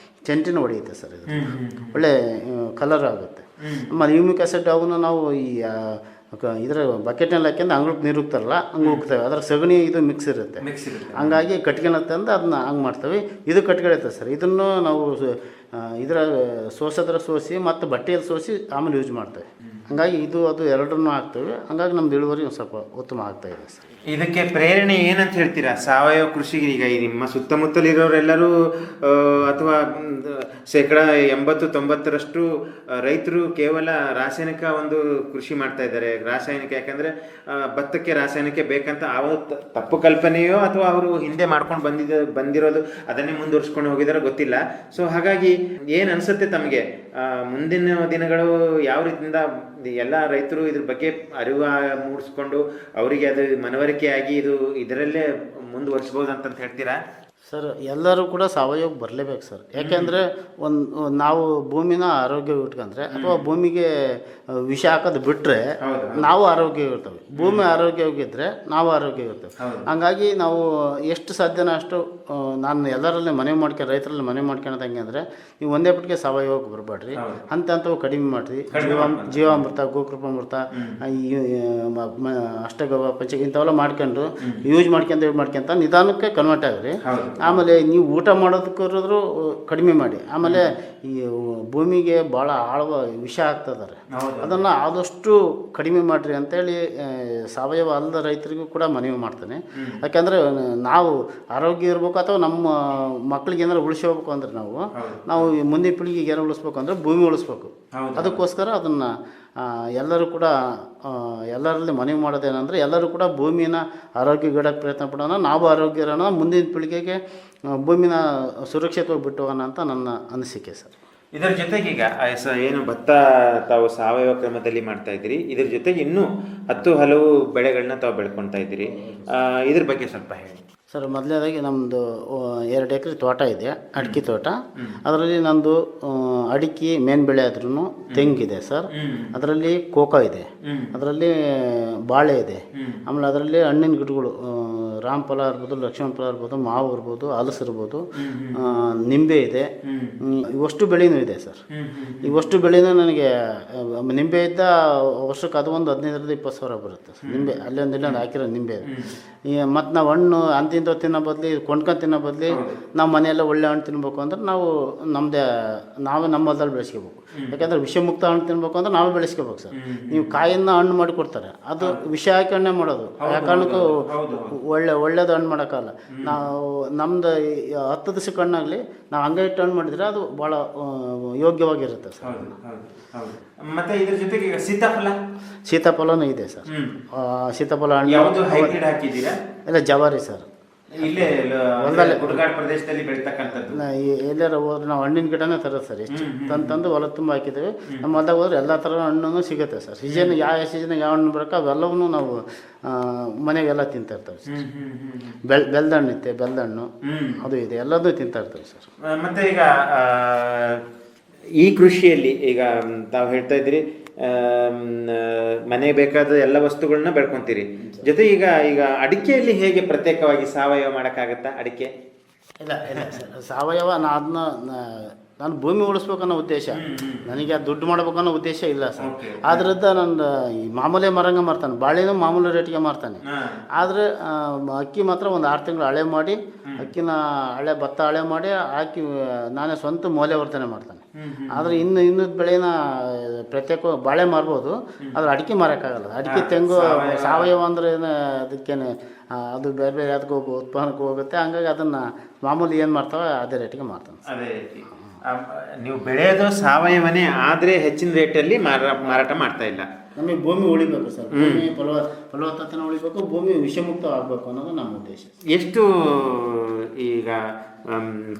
S2: ಚೆಂಟಿನ ಹೊಡೆಯುತ್ತೆ ಸರ್. ಇದು ಒಳ್ಳೆ ಕಲರ್ ಆಗುತ್ತೆ. ಆಮೇಲೆ ಯೂಮಿಕ್ ಆಸಿಡ್ ಅವನ್ನ ನಾವು ಈ ಇದರ ಬಕೆಟ್ನಲ್ಲಿ ಹಾಕ್ಯಂದು ಅಂಗ್ಳಕ್ಕೆ ನೀರು ಹೋಗ್ತಾರಲ್ಲ ಹಂಗೆ ಹೋಗ್ತೇವೆ. ಅದರ ಸಗಣಿ ಇದು ಮಿಕ್ಸ್ ಇರುತ್ತೆ, ಹಂಗಾಗಿ ಕಟ್ಗೆನ ತಂದು ಅದನ್ನ ಹಂಗೆ ಮಾಡ್ತೇವೆ. ಇದು ಕಟ್ಗೆಳತ್ತೆ ಸರ್. ಇದನ್ನು ನಾವು ಇದರ ಸೋಸಿ ಮತ್ತು ಬಟ್ಟೆಯಲ್ಲಿ ಸೋಸಿ ಆಮೇಲೆ ಯೂಸ್ ಮಾಡ್ತೇವೆ. ಹಂಗಾಗಿ ಇದು ಅದು ಎರಡನ್ನೂ ಹಾಕ್ತೇವೆ. ಹಂಗಾಗಿ ನಮ್ದು ಇಳುವರಿ ಒಂದು ಸ್ವಲ್ಪ ಉತ್ತಮ ಆಗ್ತಾಯಿದೆ ಸರ್.
S1: ಇದಕ್ಕೆ ಪ್ರೇರಣೆ ಏನಂತ ಹೇಳ್ತೀರಾ? ಸಾವಯವ ಕೃಷಿಗೆ ಈಗ ನಿಮ್ಮ ಸುತ್ತಮುತ್ತಲಿರೋರೆಲ್ಲರೂ ಅಥವಾ 80-90% ರೈತರು ಕೇವಲ ರಾಸಾಯನಿಕ ಒಂದು ಕೃಷಿ ಮಾಡ್ತಾ ಇದ್ದಾರೆ. ರಾಸಾಯನಿಕ ಯಾಕಂದರೆ ಭತ್ತಕ್ಕೆ ರಾಸಾಯನಿಕ ಬೇಕಂತ ತಪ್ಪು ಕಲ್ಪನೆಯೋ ಅಥವಾ ಅವರು ಹಿಂದೆ ಮಾಡ್ಕೊಂಡು ಬಂದಿರೋದು ಅದನ್ನೇ ಮುಂದುವರ್ಸ್ಕೊಂಡು ಹೋಗಿದಾರೋ ಗೊತ್ತಿಲ್ಲ. ಸೊ ಹಾಗಾಗಿ ಏನು ಅನಿಸುತ್ತೆ ತಮಗೆ? ಮುಂದಿನ ದಿನಗಳು ಯಾವ ರೀತಿಯಿಂದ ಎಲ್ಲ ರೈತರು ಇದ್ರ ಬಗ್ಗೆ ಅರಿವು ಮೂಡಿಸ್ಕೊಂಡು ಅವರಿಗೆ ಅದು ಮನವರಿಕೆಯಾಗಿ ಇದರಲ್ಲೇ ಮುಂದುವರಿಸ್ಬೋದು ಅಂತ ಹೇಳ್ತೀರಾ?
S2: ಸರ್, ಎಲ್ಲರೂ ಕೂಡ ಸಾವಯವಕ್ಕೆ ಬರಲೇಬೇಕು ಸರ್. ಯಾಕೆಂದರೆ ನಾವು ಭೂಮಿನ ಆರೋಗ್ಯ ಇಟ್ಕೊಂಡ್ರೆ ಅಥವಾ ಭೂಮಿಗೆ ವಿಷ ಹಾಕೋದು ಬಿಟ್ಟರೆ ನಾವು ಆರೋಗ್ಯವಾಗಿರ್ತೇವೆ. ಭೂಮಿ ಆರೋಗ್ಯವಾಗಿದ್ದರೆ ನಾವು ಆರೋಗ್ಯವಾಗಿರ್ತೇವೆ. ಹಂಗಾಗಿ ನಾವು ಎಷ್ಟು ಸಾಧ್ಯನೋ ಅಷ್ಟು ನಾನು ಎಲ್ಲರಲ್ಲಿ ರೈತರಲ್ಲಿ ಮನೆ ಮಾಡ್ಕೊಳೋದಂಗೆ ಅಂದರೆ ನೀವು ಒಂದೇ ಪಟ್ಟಿಗೆ ಸಾವಯವಕ್ಕೆ ಬರಬೇಡ್ರಿ, ಅಂಥವು ಕಡಿಮೆ ಮಾಡಿರಿ. ಜೀವಾಮೃತ, ಗೋಕೃಪಾಮೃತ, ಅಷ್ಟಗವ್ಯ, ಪಂಚ ಇಂಥವೆಲ್ಲ ಮಾಡ್ಕೊಂಡು ಯೂಸ್ ಮಾಡ್ಕೊಂತ ನಿಧಾನಕ್ಕೆ ಕನ್ವರ್ಟ್ ಆಗ್ರಿ. ಆಮೇಲೆ ನೀವು ಊಟ ಮಾಡೋದಕ್ಕಿರೋದ್ರು ಕಡಿಮೆ ಮಾಡಿ. ಆಮೇಲೆ ಈ ಭೂಮಿಗೆ ಭಾಳ ಆಳವ ವಿಷ ಆಗ್ತದಾರೆ, ಅದನ್ನು ಆದಷ್ಟು ಕಡಿಮೆ ಮಾಡಿರಿ ಅಂತೇಳಿ ಸಾವಯವ ಅಲ್ಲದ ರೈತರಿಗೂ ಕೂಡ ಮನವಿ ಮಾಡ್ತೇನೆ. ಯಾಕೆಂದರೆ ನಾವು ಆರೋಗ್ಯ ಇರಬೇಕು ಅಥವಾ ನಮ್ಮ ಮಕ್ಕಳಿಗೆ ಏನಾರು ಉಳಿಸಿ ಹೋಗ್ಬೇಕು ಅಂದರೆ ನಾವು ಮುಂದಿನ ಪೀಳಿಗೆಗೆ ಏನಾರು ಉಳಿಸ್ಬೇಕು ಅಂದರೆ ಭೂಮಿ ಉಳಿಸ್ಬೇಕು. ಅದಕ್ಕೋಸ್ಕರ ಅದನ್ನು ಎಲ್ಲರೂ ಕೂಡ ಎಲ್ಲರಲ್ಲಿ ಮನವಿ ಮಾಡೋದೇನೆಂದರೆ ಎಲ್ಲರೂ ಕೂಡ ಭೂಮಿನ ಆರೋಗ್ಯಗಿಡಕ್ಕೆ ಪ್ರಯತ್ನ ಪಡೋಣ. ನಾವು ಆರೋಗ್ಯ ಇರೋಣ, ಮುಂದಿನ ಪೀಳಿಗೆಗೆ ಭೂಮಿನ ಸುರಕ್ಷಿತವಾಗಿ ಬಿಟ್ಟು ಹೋಗೋಣ ಅಂತ ನನ್ನ ಅನಿಸಿಕೆ ಸರ್.
S1: ಇದರ ಜೊತೆಗೆ ಈಗ ಏನು ಭತ್ತ ತಾವು ಸಾವಯವ ಕ್ರಮದಲ್ಲಿ ಮಾಡ್ತಾ ಇದ್ದೀರಿ, ಇದ್ರ ಜೊತೆಗೆ ಇನ್ನೂ 10 ಹಲವು ಬೆಳೆಗಳನ್ನ ತಾವು ಬೆಳ್ಕೊತಾ ಇದ್ದೀರಿ. ಇದ್ರ ಬಗ್ಗೆ ಸ್ವಲ್ಪ ಹೇಳಿ
S2: ಸರ್. ಮೊದಲನೇದಾಗಿ ನಮ್ಮದು 2 ಎಕರೆ ತೋಟ ಇದೆ, ಅಡಿಕೆ ತೋಟ. ಅದರಲ್ಲಿ ನಂದು ಅಡಿಕೆ ಮೇನ್ ಬೆಳೆ ಆದ್ರೂ ತೆಂಗಿದೆ ಸರ್. ಅದರಲ್ಲಿ ಕೋಕೋ ಇದೆ, ಅದರಲ್ಲಿ ಬಾಳೆ ಇದೆ. ಆಮೇಲೆ ಅದರಲ್ಲಿ ಹಣ್ಣಿನ ಗಿಡಗಳು ರಾಮಫಲ ಇರ್ಬೋದು, ಲಕ್ಷ್ಮಣ ಫಲ ಇರ್ಬೋದು, ಮಾವು ಇರ್ಬೋದು, ಹಲಸು ಇರ್ಬೋದು, ನಿಂಬೆ ಇದೆ. ಇವಷ್ಟು ಬೆಳೆನೂ ಇದೆ ಸರ್. ಇವಷ್ಟು ಬೆಳೆನೂ ನನಗೆ ನಿಂಬೆ ಇದ್ದ ವರ್ಷಕ್ಕೆ ಅದು ಒಂದು 15-20 ಸಾವಿರ ಬರುತ್ತೆ ಸರ್. ನಿಂಬೆ ಅಲ್ಲೊಂದು ಹಾಕಿರೋ ನಿಂಬೆ. ಮತ್ತು ನಾವು ಹಣ್ಣು ಅಂತಿಂತ ತಿನ್ನೋ ಬದಲಿ ಕೊಂಡ್ಕೊಂಡು ತಿನ್ನೋ ಬದಲಿ ನಾವು ಮನೆಯಲ್ಲ ಒಳ್ಳೆ ಹಣ್ಣು ತಿನ್ಬೇಕು ಅಂದ್ರೆ ನಾವೇ ನಮ್ಮ ಹೊಲದಲ್ಲಿ ಬೆಳೆಸ್ಕೋಬೇಕು. ಯಾಕಂದರೆ ವಿಷಮುಕ್ತ ಹಣ್ಣು ತಿನ್ಬೇಕು ಅಂದ್ರೆ ನಾವೇ ಬೆಳೆಸ್ಕೋಬೇಕು ಸರ್. ನೀವು ಕಾಯಿಂದ ಹಣ್ಣು ಮಾಡಿ ಕೊಡ್ತಾರೆ, ಅದು ವಿಷ ಹಾಕಿ ಹಣ್ಣೆ ಮಾಡೋದು. ಯಾವ ಕಾರಣಕ್ಕೂ ಒಳ್ಳೇದು ಹಣ್ಣು ಮಾಡೋಕ್ಕಲ್ಲ. ನಾವು ನಮ್ದು 10 ದಿವಸಕ್ಕೆ ಹಣ್ಣಾಗಲಿ ನಾವು ಹಂಗೆ ಇಟ್ಟು ಹಣ್ಣು ಮಾಡಿದರೆ ಅದು ಭಾಳ ಯೋಗ್ಯವಾಗಿರುತ್ತೆ ಸರ್.
S1: ಮತ್ತೆ ಇದ್ರ ಜೊತೆಗೆ ಈಗ
S2: ಸೀತಾಫಲನೂ ಇದೆ ಸರ್. ಸೀತಾಫಲ ಹಣ್ಣು ಇಲ್ಲ ಜವಾರಿ ಸರ್.
S1: ಇಲ್ಲೇ ಹೊಲದಲ್ಲಿ ಗುಡ್ಗಾಡ್ ಪ್ರದೇಶದಲ್ಲಿ ಬೆಳೀತಕ್ಕಂಥದ್ದು.
S2: ಎಲ್ಲಾರು ಹೋದ್ರೆ ನಾವು ಹಣ್ಣಿನ ಗಿಡನೇ ತರೋದು ಸರ್. ಎಷ್ಟು ತಂದು ಹೊಲ ತುಂಬ ಹಾಕಿದ್ದೇವೆ. ನಮ್ಮ ಹೊಲದಾಗ ಹೋದ್ರೆ ಎಲ್ಲ ಥರ ಹಣ್ಣು ಸಿಗುತ್ತೆ ಸರ್. ಸೀಸನ್ ಯಾವ ಸೀಸನ್ಗೆ ಯಾವ ಹಣ್ಣು ಬರೋಕೆ ಅವೆಲ್ಲವೂ ನಾವು ಮನೆಗೆಲ್ಲ ತಿಂತಾ ಇರ್ತೇವೆ ಸರ್. ಬೆಲ್ದ ಹಣ್ಣು ಇತ್ತೆ, ಬೆಲ್ದ ಹಣ್ಣು ಅದು ಇದೆ, ಎಲ್ಲದೂ ತಿಂತಾ ಇರ್ತೇವೆ ಸರ್.
S1: ಮತ್ತೆ ಈಗ ಈ ಕೃಷಿಯಲ್ಲಿ ಈಗ ತಾವು ಹೇಳ್ತಾ ಇದ್ದೀರಿ ಮನೆ ಬೇಕಾದ ಎಲ್ಲ ವಸ್ತುಗಳನ್ನ ಬೆಳ್ಕೊಂತೀರಿ. ಜೊತೆ ಈಗ ಅಡಿಕೆಯಲ್ಲಿ ಹೇಗೆ ಪ್ರತ್ಯೇಕವಾಗಿ ಸಾವಯವ ಮಾಡೋಕ್ಕಾಗತ್ತಾ? ಅಡಿಕೆ
S2: ಇಲ್ಲ ಸರ್, ಸಾವಯವ ಅದನ್ನ ನಾನು ಭೂಮಿ ಉಳಿಸ್ಬೇಕನ್ನೋ ಉದ್ದೇಶ, ನನಗೆ ದುಡ್ಡು ಮಾಡ್ಬೇಕನ್ನೋ ಉದ್ದೇಶ ಇಲ್ಲ ಸರ್. ಆದ್ರಿಂದ ನಾನು ಈ ಮಾಮೂಲಿ ಮರಂಗ ಮಾರ್ತಾನೆ, ಬಾಳೆನೂ ಮಾಮೂಲಿ ರೇಟಿಗೆ ಮಾರ್ತಾನೆ. ಆದರೆ ಅಕ್ಕಿ ಮಾತ್ರ ಒಂದು 6 ತಿಂಗಳು ಹಳೆ ಮಾಡಿ, ಅಕ್ಕಿನ ಭತ್ತ ಹಳೆ ಮಾಡಿ ಹಾಕಿ ನಾನೇ ಸ್ವಂತ ಮೌಲ್ಯವರ್ಧನೆ ಮಾಡ್ತಾನೆ. ಆದರೆ ಇನ್ನೂ ಬೆಳೆನ ಪ್ರತ್ಯೇಕ ಬಾಳೆ ಮಾರ್ಬೋದು, ಆದರೆ ಅಡಿಕೆ ಮಾರೋಕ್ಕಾಗಲ್ಲ. ಅಡಿಕೆ ತೆಂಗು ಸಾವಯವ ಅಂದರೆ ಅದಕ್ಕೇನೆ ಅದು ಬೇರೆ ಬೇರೆ ಅದಕ್ಕೆ ಉತ್ಪನ್ನಕ್ಕೆ ಹೋಗುತ್ತೆ. ಹಂಗಾಗಿ ಅದನ್ನು ಮಾಮೂಲಿ ಏನು ಮಾಡ್ತಾವೆ ಅದೇ ರೇಟಿಗೆ ಮಾಡ್ತಾನೆ.
S1: ಅದೇ ರೀತಿ ನೀವು ಬೆಳೆಯೋದು ಸಾವಯವನೇ ಆದರೆ ಹೆಚ್ಚಿನ ರೇಟಲ್ಲಿ ಮಾರಾಟ ಮಾಡ್ತಾ ಇಲ್ಲ.
S2: ನಮಗೆ ಭೂಮಿ ಉಳಿಬೇಕು ಸರ್, ಭೂಮಿ ಫಲವತ್ತತೆನ ಉಳಿಬೇಕು, ಭೂಮಿ ವಿಷಮುಕ್ತ ಆಗಬೇಕು ಅನ್ನೋದು ನಮ್ಮ ಉದ್ದೇಶ.
S1: ಎಷ್ಟು ಈಗ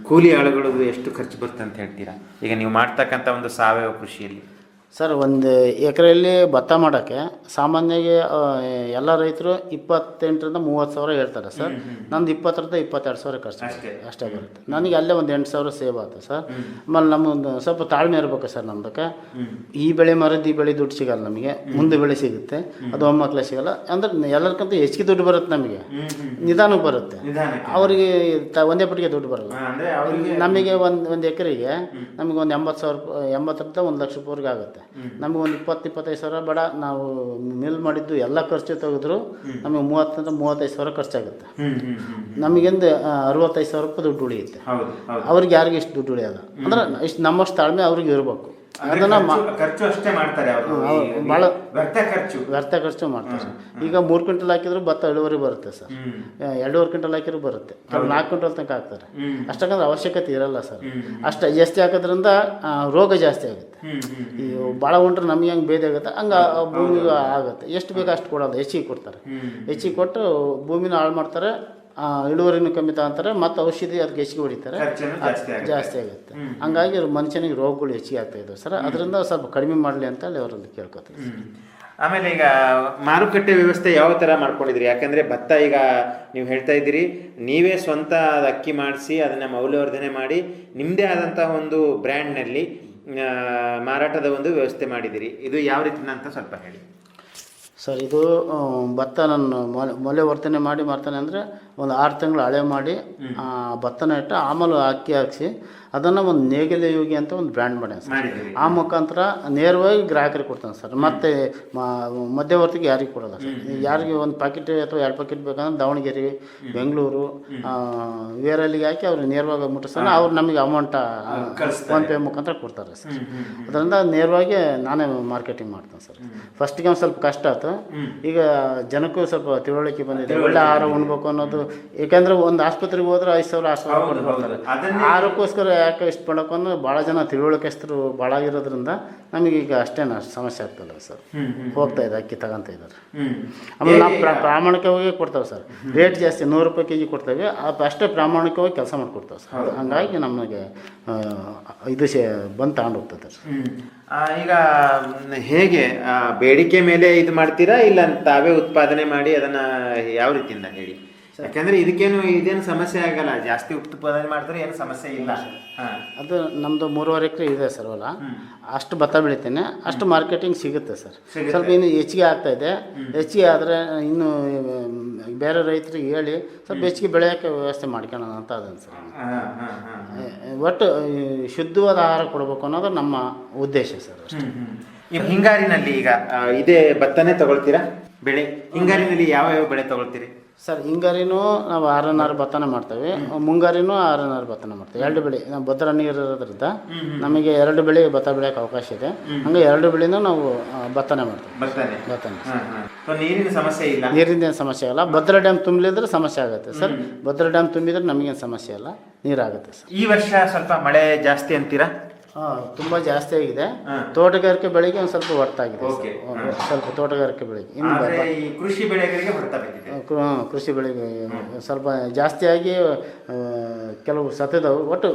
S1: ಕೂಲಿ ಆಳುಗಳದ್ದು ಎಷ್ಟು ಖರ್ಚು ಬರುತ್ತೆ ಅಂತ ಹೇಳ್ತೀರಾ ಈಗ ನೀವು ಮಾಡ್ತಕ್ಕಂಥ ಒಂದು ಸಾವಯವ ಕೃಷಿಯಲ್ಲಿ?
S2: ಸರ್, ಒಂದು ಎಕರೆಯಲ್ಲಿ ಭತ್ತ ಮಾಡೋಕ್ಕೆ ಸಾಮಾನ್ಯವಾಗಿ ಎಲ್ಲ ರೈತರು 28,000 - 30,000 ಹೇಳ್ತಾರೆ ಸರ್. ನಂದು 20,000 - 22,000 ಖರ್ಚು ಅಷ್ಟೇ ಬರುತ್ತೆ. ನನಗೆ ಅಲ್ಲೇ ಒಂದು 8,000 ಸೇವ್ ಆಗುತ್ತೆ ಸರ್. ಆಮೇಲೆ ನಮ್ಮೊಂದು ಸ್ವಲ್ಪ ತಾಳ್ಮೆ ಇರಬೇಕು ಸರ್ ನಮ್ದಕ್ಕೆ. ಈ ಬೆಳೆ ಮರದ್ದು ಈ ಬೆಳೆ ದುಡ್ಡು ಸಿಗಲ್ಲ ನಮಗೆ, ಮುಂದೆ ಬೆಳೆ ಸಿಗುತ್ತೆ, ಅದು ಒಮ್ಮಕ್ಕಲೇ ಸಿಗಲ್ಲ. ಅಂದರೆ ಎಲ್ಲರಿಗಿಂತ ಹೆಚ್ಚಿಗೆ ದುಡ್ಡು ಬರುತ್ತೆ ನಮಗೆ, ನಿಧಾನಕ್ಕೆ ಬರುತ್ತೆ. ಅವರಿಗೆ ಒಂದೇ ಪಟ್ಟಿಗೆ ದುಡ್ಡು ಬರಲ್ಲ. ನಮಗೆ ಒಂದು ಎಕರೆಗೆ ನಮಗೆ ಒಂದು 80,000 - 1 ಲಕ್ಷ ರೂಪಾಯಿವರೆಗೆ ಆಗುತ್ತೆ. ನಮಗೆ ಒಂದು 20-25,000 ಬೇಡ, ನಾವು ಮಿಲ್ ಮಾಡಿದ್ದು ಎಲ್ಲ ಖರ್ಚು ತೆಗೆದ್ರು ನಮಗೆ 30,000 - 35,000 ಖರ್ಚಾಗುತ್ತೆ. ನಮಗಿಂದ 65,000 ರೂಪಾಯಿ ದುಡ್ಡು ಉಳಿಯುತ್ತೆ. ಅವ್ರಿಗೆ ಯಾರಿಗೆ ಇಷ್ಟು ದುಡ್ಡು ಉಳಿಯೋಲ್ಲ. ಅಂದ್ರೆ ಇಷ್ಟು ನಮ್ಮಷ್ಟು ತಾಳ್ಮೆ ಅವ್ರಿಗೆ ಇರಬೇಕು. ಅದನ್ನು
S1: ಖರ್ಚು ಅಷ್ಟೇ ಮಾಡ್ತಾರೆ,
S2: ಭಾಳ
S1: ವ್ಯರ್ಥ
S2: ಖರ್ಚು ಮಾಡ್ತಾರೆ. ಈಗ 3 ಕ್ವಿಂಟಲ್ ಹಾಕಿದ್ರು ಭತ್ತ ಇಳುವರಿ ಬರುತ್ತೆ ಸರ್, 2.5 ಕ್ವಿಂಟಲ್ ಹಾಕಿದ್ರು ಬರುತ್ತೆ, ಕೆಲವು 4 ಕ್ವಿಂಟಲ್ ತನಕ ಹಾಕ್ತಾರೆ. ಅಷ್ಟಕ್ಕಂದ್ರೆ ಅವಶ್ಯಕತೆ ಇರಲ್ಲ ಸರ್. ಅಷ್ಟು ಜಾಸ್ತಿ ಹಾಕೋದ್ರಿಂದ ರೋಗ ಜಾಸ್ತಿ ಆಗುತ್ತೆ. ಈ ಭಾಳ ಉಂಟ್ರೆ ನಮಗೆ ಹೆಂಗೆ ಭೇದ ಆಗುತ್ತೆ ಹಂಗೆ ಭೂಮಿಗೆ ಆಗುತ್ತೆ. ಎಷ್ಟು ಬೇಕು ಅಷ್ಟು ಕೊಡೋಲ್ಲ, ಹೆಚ್ಚಿಗೆ ಕೊಡ್ತಾರೆ. ಹೆಚ್ಚಿಗೆ ಕೊಟ್ಟು ಭೂಮಿನ ಹಾಳು ಮಾಡ್ತಾರೆ, ಇಳುವರಿನೂ ಕಮ್ಮಿ ತಗೊಂತಾರೆ, ಮತ್ತು ಔಷಧಿ ಅದಕ್ಕೆ ಹೆಚ್ಚಿಗೆ ಹೊಡಿತಾರೆ, ಜಾಸ್ತಿ ಆಗುತ್ತೆ. ಹಂಗಾಗಿ ಮನುಷ್ಯನಿಗೆ ರೋಗಗಳು ಹೆಚ್ಚಿಗೆ ಆಗ್ತಾ ಇದ್ದಾವೆ ಸರ್. ಅದರಿಂದ ಸ್ವಲ್ಪ ಕಡಿಮೆ ಮಾಡಲಿ ಅಂತೇಳಿ ಅವರಲ್ಲಿ ಕೇಳ್ಕೊತಾರೆ.
S1: ಆಮೇಲೆ ಈಗ ಮಾರುಕಟ್ಟೆ ವ್ಯವಸ್ಥೆ ಯಾವ ಥರ ಮಾಡ್ಕೊಂಡಿದ್ರಿ? ಯಾಕಂದರೆ ಭತ್ತ ಈಗ ನೀವು ಹೇಳ್ತಾ ಇದ್ದೀರಿ ನೀವೇ ಸ್ವಂತ ಅಕ್ಕಿ ಮಾಡಿಸಿ ಅದನ್ನು ಮೌಲ್ಯವರ್ಧನೆ ಮಾಡಿ ನಿಮ್ಮದೇ ಆದಂಥ ಒಂದು ಬ್ರ್ಯಾಂಡ್ನಲ್ಲಿ ಮಾರಾಟದ ಒಂದು ವ್ಯವಸ್ಥೆ ಮಾಡಿದ್ದೀರಿ. ಇದು ಯಾವ ರೀತಿನ ಅಂತ ಸ್ವಲ್ಪ ಹೇಳಿ
S2: ಸರ್. ಇದು ಭತ್ತ ನಾನು ಮೌಲ್ಯವರ್ಧನೆ ಮಾಡಿ ಮಾಡ್ತಾನೆ ಅಂದರೆ ಒಂದು 6 ತಿಂಗಳು ಹಳೆ ಮಾಡಿ ಭತ್ತನ ಇಟ್ಟು ಆಮೇಲೆ ಅಕ್ಕಿ ಹಾಕಿಸಿ ಅದನ್ನು ಒಂದು ನೇಗಿಲ ಯೋಗಿ ಅಂತ ಒಂದು ಬ್ರ್ಯಾಂಡ್ ಮಾಡ್ಯಾನ ಸರ್. ಆ ಮುಖಾಂತರ ನೇರವಾಗಿ ಗ್ರಾಹಕರಿಗೆ ಕೊಡ್ತಾನೆ ಸರ್. ಮತ್ತು ಮಧ್ಯವರ್ತಿಗೆ ಯಾರಿಗೆ ಕೊಡೋಲ್ಲ ಸರ್. ಯಾರಿಗೆ ಒಂದು ಪ್ಯಾಕೆಟ್ ಅಥವಾ 2 ಪ್ಯಾಕೆಟ್ ಬೇಕಂದ್ರೆ ದಾವಣಗೆರೆ, ಬೆಂಗಳೂರು, ವೇರಲ್ಲಿಗೆ ಹಾಕಿ ಅವ್ರಿಗೆ ನೇರವಾಗಿ ಮುಟ್ಟಿಸ್ತಾನೆ. ಅವ್ರು ನಮಗೆ ಅಮೌಂಟ ಫೋನ್ಪೇ ಮುಖಾಂತರ ಕೊಡ್ತಾರೆ ಸರ್. ಅದರಿಂದ ನೇರವಾಗಿ ನಾನೇ ಮಾರ್ಕೆಟಿಂಗ್ ಮಾಡ್ತೇನೆ ಸರ್. ಫಸ್ಟಿಗೆ ಒಂದು ಸ್ವಲ್ಪ ಕಷ್ಟ ಆಯ್ತು, ಈಗ ಜನಕ್ಕೂ ಸ್ವಲ್ಪ ತಿಳುವಳಿಕೆ ಬಂದಿದೆ. ಒಳ್ಳೆ ಆಹಾರ ಉಣ್ಬೇಕು ಅನ್ನೋದು. ಏಕೆಂದರೆ ಒಂದು ಆಸ್ಪತ್ರೆಗೆ ಹೋದ್ರೆ 5,000 6,000 ಕೊಟ್ಟು ಬರ್ತಾರೆ. ಆಹಾರಕ್ಕೋಸ್ಕರ ಯಾಕೆ ಇಷ್ಟು ಮಾಡೋಕೆ ಅನ್ನೋ ಭಾಳ ಜನ ತಿಳುವಳಿಕೆಸ್ತರು ಭಾಳ ಆಗಿರೋದ್ರಿಂದ ನಮಗೀಗ ಅಷ್ಟೇನು ಸಮಸ್ಯೆ ಆಗ್ತಲ್ಲ ಸರ್. ಹೋಗ್ತಾ ಇದೆ, ಅಕ್ಕಿ ತಗೊಂತ ಇದ್ದಾರೆ. ಆಮೇಲೆ ನಾವು ಪ್ರಾಮಾಣಿಕವಾಗಿ ಕೊಡ್ತೇವೆ ಸರ್. ರೇಟ್ ಜಾಸ್ತಿ 100 ರೂಪಾಯಿ ಕೆಜಿ ಕೊಡ್ತೇವೆ, ಅಷ್ಟೇ ಪ್ರಾಮಾಣಿಕವಾಗಿ ಕೆಲಸ ಮಾಡಿಕೊಡ್ತೇವೆ ಸರ್. ಹಂಗಾಗಿ ನಮಗೆ ಇದು ಬಂದು ತಗೊಂಡು ಹೋಗ್ತದೆ ಸರ್.
S1: ಈಗ ಹೇಗೆ ಬೇಡಿಕೆ ಮೇಲೆ ಇದು ಮಾಡ್ತೀರಾ ಇಲ್ಲ ತಾವೇ ಉತ್ಪಾದನೆ ಮಾಡಿ ಅದನ್ನು ಯಾವ ರೀತಿಯಿಂದ ಹೇಳಿ? ಯಾಕಂದರೆ ಇದೇನು ಸಮಸ್ಯೆ ಆಗಲ್ಲ, ಜಾಸ್ತಿ ಉತ್ಪಾದನೆ ಮಾಡ್ತಾರೆ, ಏನು ಸಮಸ್ಯೆ ಇಲ್ಲ.
S2: ಅದು ನಮ್ಮದು 3.5 ಎಕರೆ ಇದೆ ಸರ್ ಹೊಲ. ಅಷ್ಟು ಭತ್ತ ಬೆಳಿತೇನೆ, ಅಷ್ಟು ಮಾರ್ಕೆಟಿಂಗ್ ಸಿಗುತ್ತೆ ಸರ್. ಸ್ವಲ್ಪ ಇನ್ನು ಹೆಚ್ಚಿಗೆ ಆಗ್ತಾಯಿದೆ. ಹೆಚ್ಚಿಗೆ ಆದರೆ ಇನ್ನು ಬೇರೆ ರೈತರಿಗೆ ಹೇಳಿ ಸ್ವಲ್ಪ ಹೆಚ್ಚಿಗೆ ಬೆಳೆಯೋಕ್ಕೆ ವ್ಯವಸ್ಥೆ ಮಾಡ್ಕೊಳ್ಳೋಣ ಅಂತ ಅದನ್ನು ಸರ್. ಒಟ್ಟು ಶುದ್ಧವಾದ ಆಹಾರ ಕೊಡಬೇಕು ಅನ್ನೋದು ನಮ್ಮ ಉದ್ದೇಶ ಸರ್. ಅಷ್ಟೇ.
S1: ಹಿಂಗಾರಿನಲ್ಲಿ ಈಗ ಇದೇ ಭತ್ತನೇ ತಗೊಳ್ತೀರಾ ಬೆಳೆ? ಹಿಂಗಾರಿನಲ್ಲಿ ಯಾವ ಬೆಳೆ ತಗೊಳ್ತೀರಿ
S2: ಸರ್? ಹಿಂಗಾರಿನೂ ನಾವು ಆರನಾರು ಭತ್ತನ ಮಾಡ್ತೇವೆ, ಮುಂಗಾರಿನೂ ಆರನಾರು ಭತ್ತನ ಮಾಡ್ತೇವೆ. 2 ಬೆಳೆ. ನಾವು ಭದ್ರ ನೀರು ಇರೋದ್ರಿಂದ ನಮಗೆ 2 ಬೆಳೆ ಭತ್ತ ಬೆಳೆಯೋಕೆ ಅವಕಾಶ ಇದೆ. ಹಂಗೆ 2 ಬೆಳೆನೂ ನಾವು ಭತ್ತನೇ ಮಾಡ್ತೇವೆ. ಭತ್ತನೇ.
S1: ನೀರಿನ ಸಮಸ್ಯೆ ಇಲ್ಲ?
S2: ನೀರಿನ ಸಮಸ್ಯೆ ಇಲ್ಲ. ಭದ್ರಾ ಡ್ಯಾಮ್ ತುಂಬಲಿದ್ರೆ ಸಮಸ್ಯೆ ಆಗುತ್ತೆ ಸರ್. ಭದ್ರಾ ಡ್ಯಾಮ್ ತುಂಬಿದ್ರೆ ನಮಗೇನು ಸಮಸ್ಯೆ ಇಲ್ಲ, ನೀರಾಗುತ್ತೆ ಸರ್.
S1: ಈ ವರ್ಷ ಸ್ವಲ್ಪ ಮಳೆ ಜಾಸ್ತಿ ಅಂತೀರಾ?
S2: ತುಂಬ ಜಾಸ್ತಿ ಆಗಿದೆ. ತೋಟಗಾರಿಕೆ ಬೆಳೆಗೆ ಒಂದು ಸ್ವಲ್ಪ ಹೊರತಾಗಿದೆ, ಸ್ವಲ್ಪ ತೋಟಗಾರಿಕೆ ಬೆಳೆಗೆ.
S1: ಕೃಷಿ ಬೆಳೆಗಳಿಗೆ ಹೊರತ ಬಿದ್ದಿದೆ.
S2: ಕೃಷಿ ಬೆಳೆಗೆ ಸ್ವಲ್ಪ ಜಾಸ್ತಿಯಾಗಿ ಕೆಲವು ಸತ್ತದವು. ಒಟ್ಟು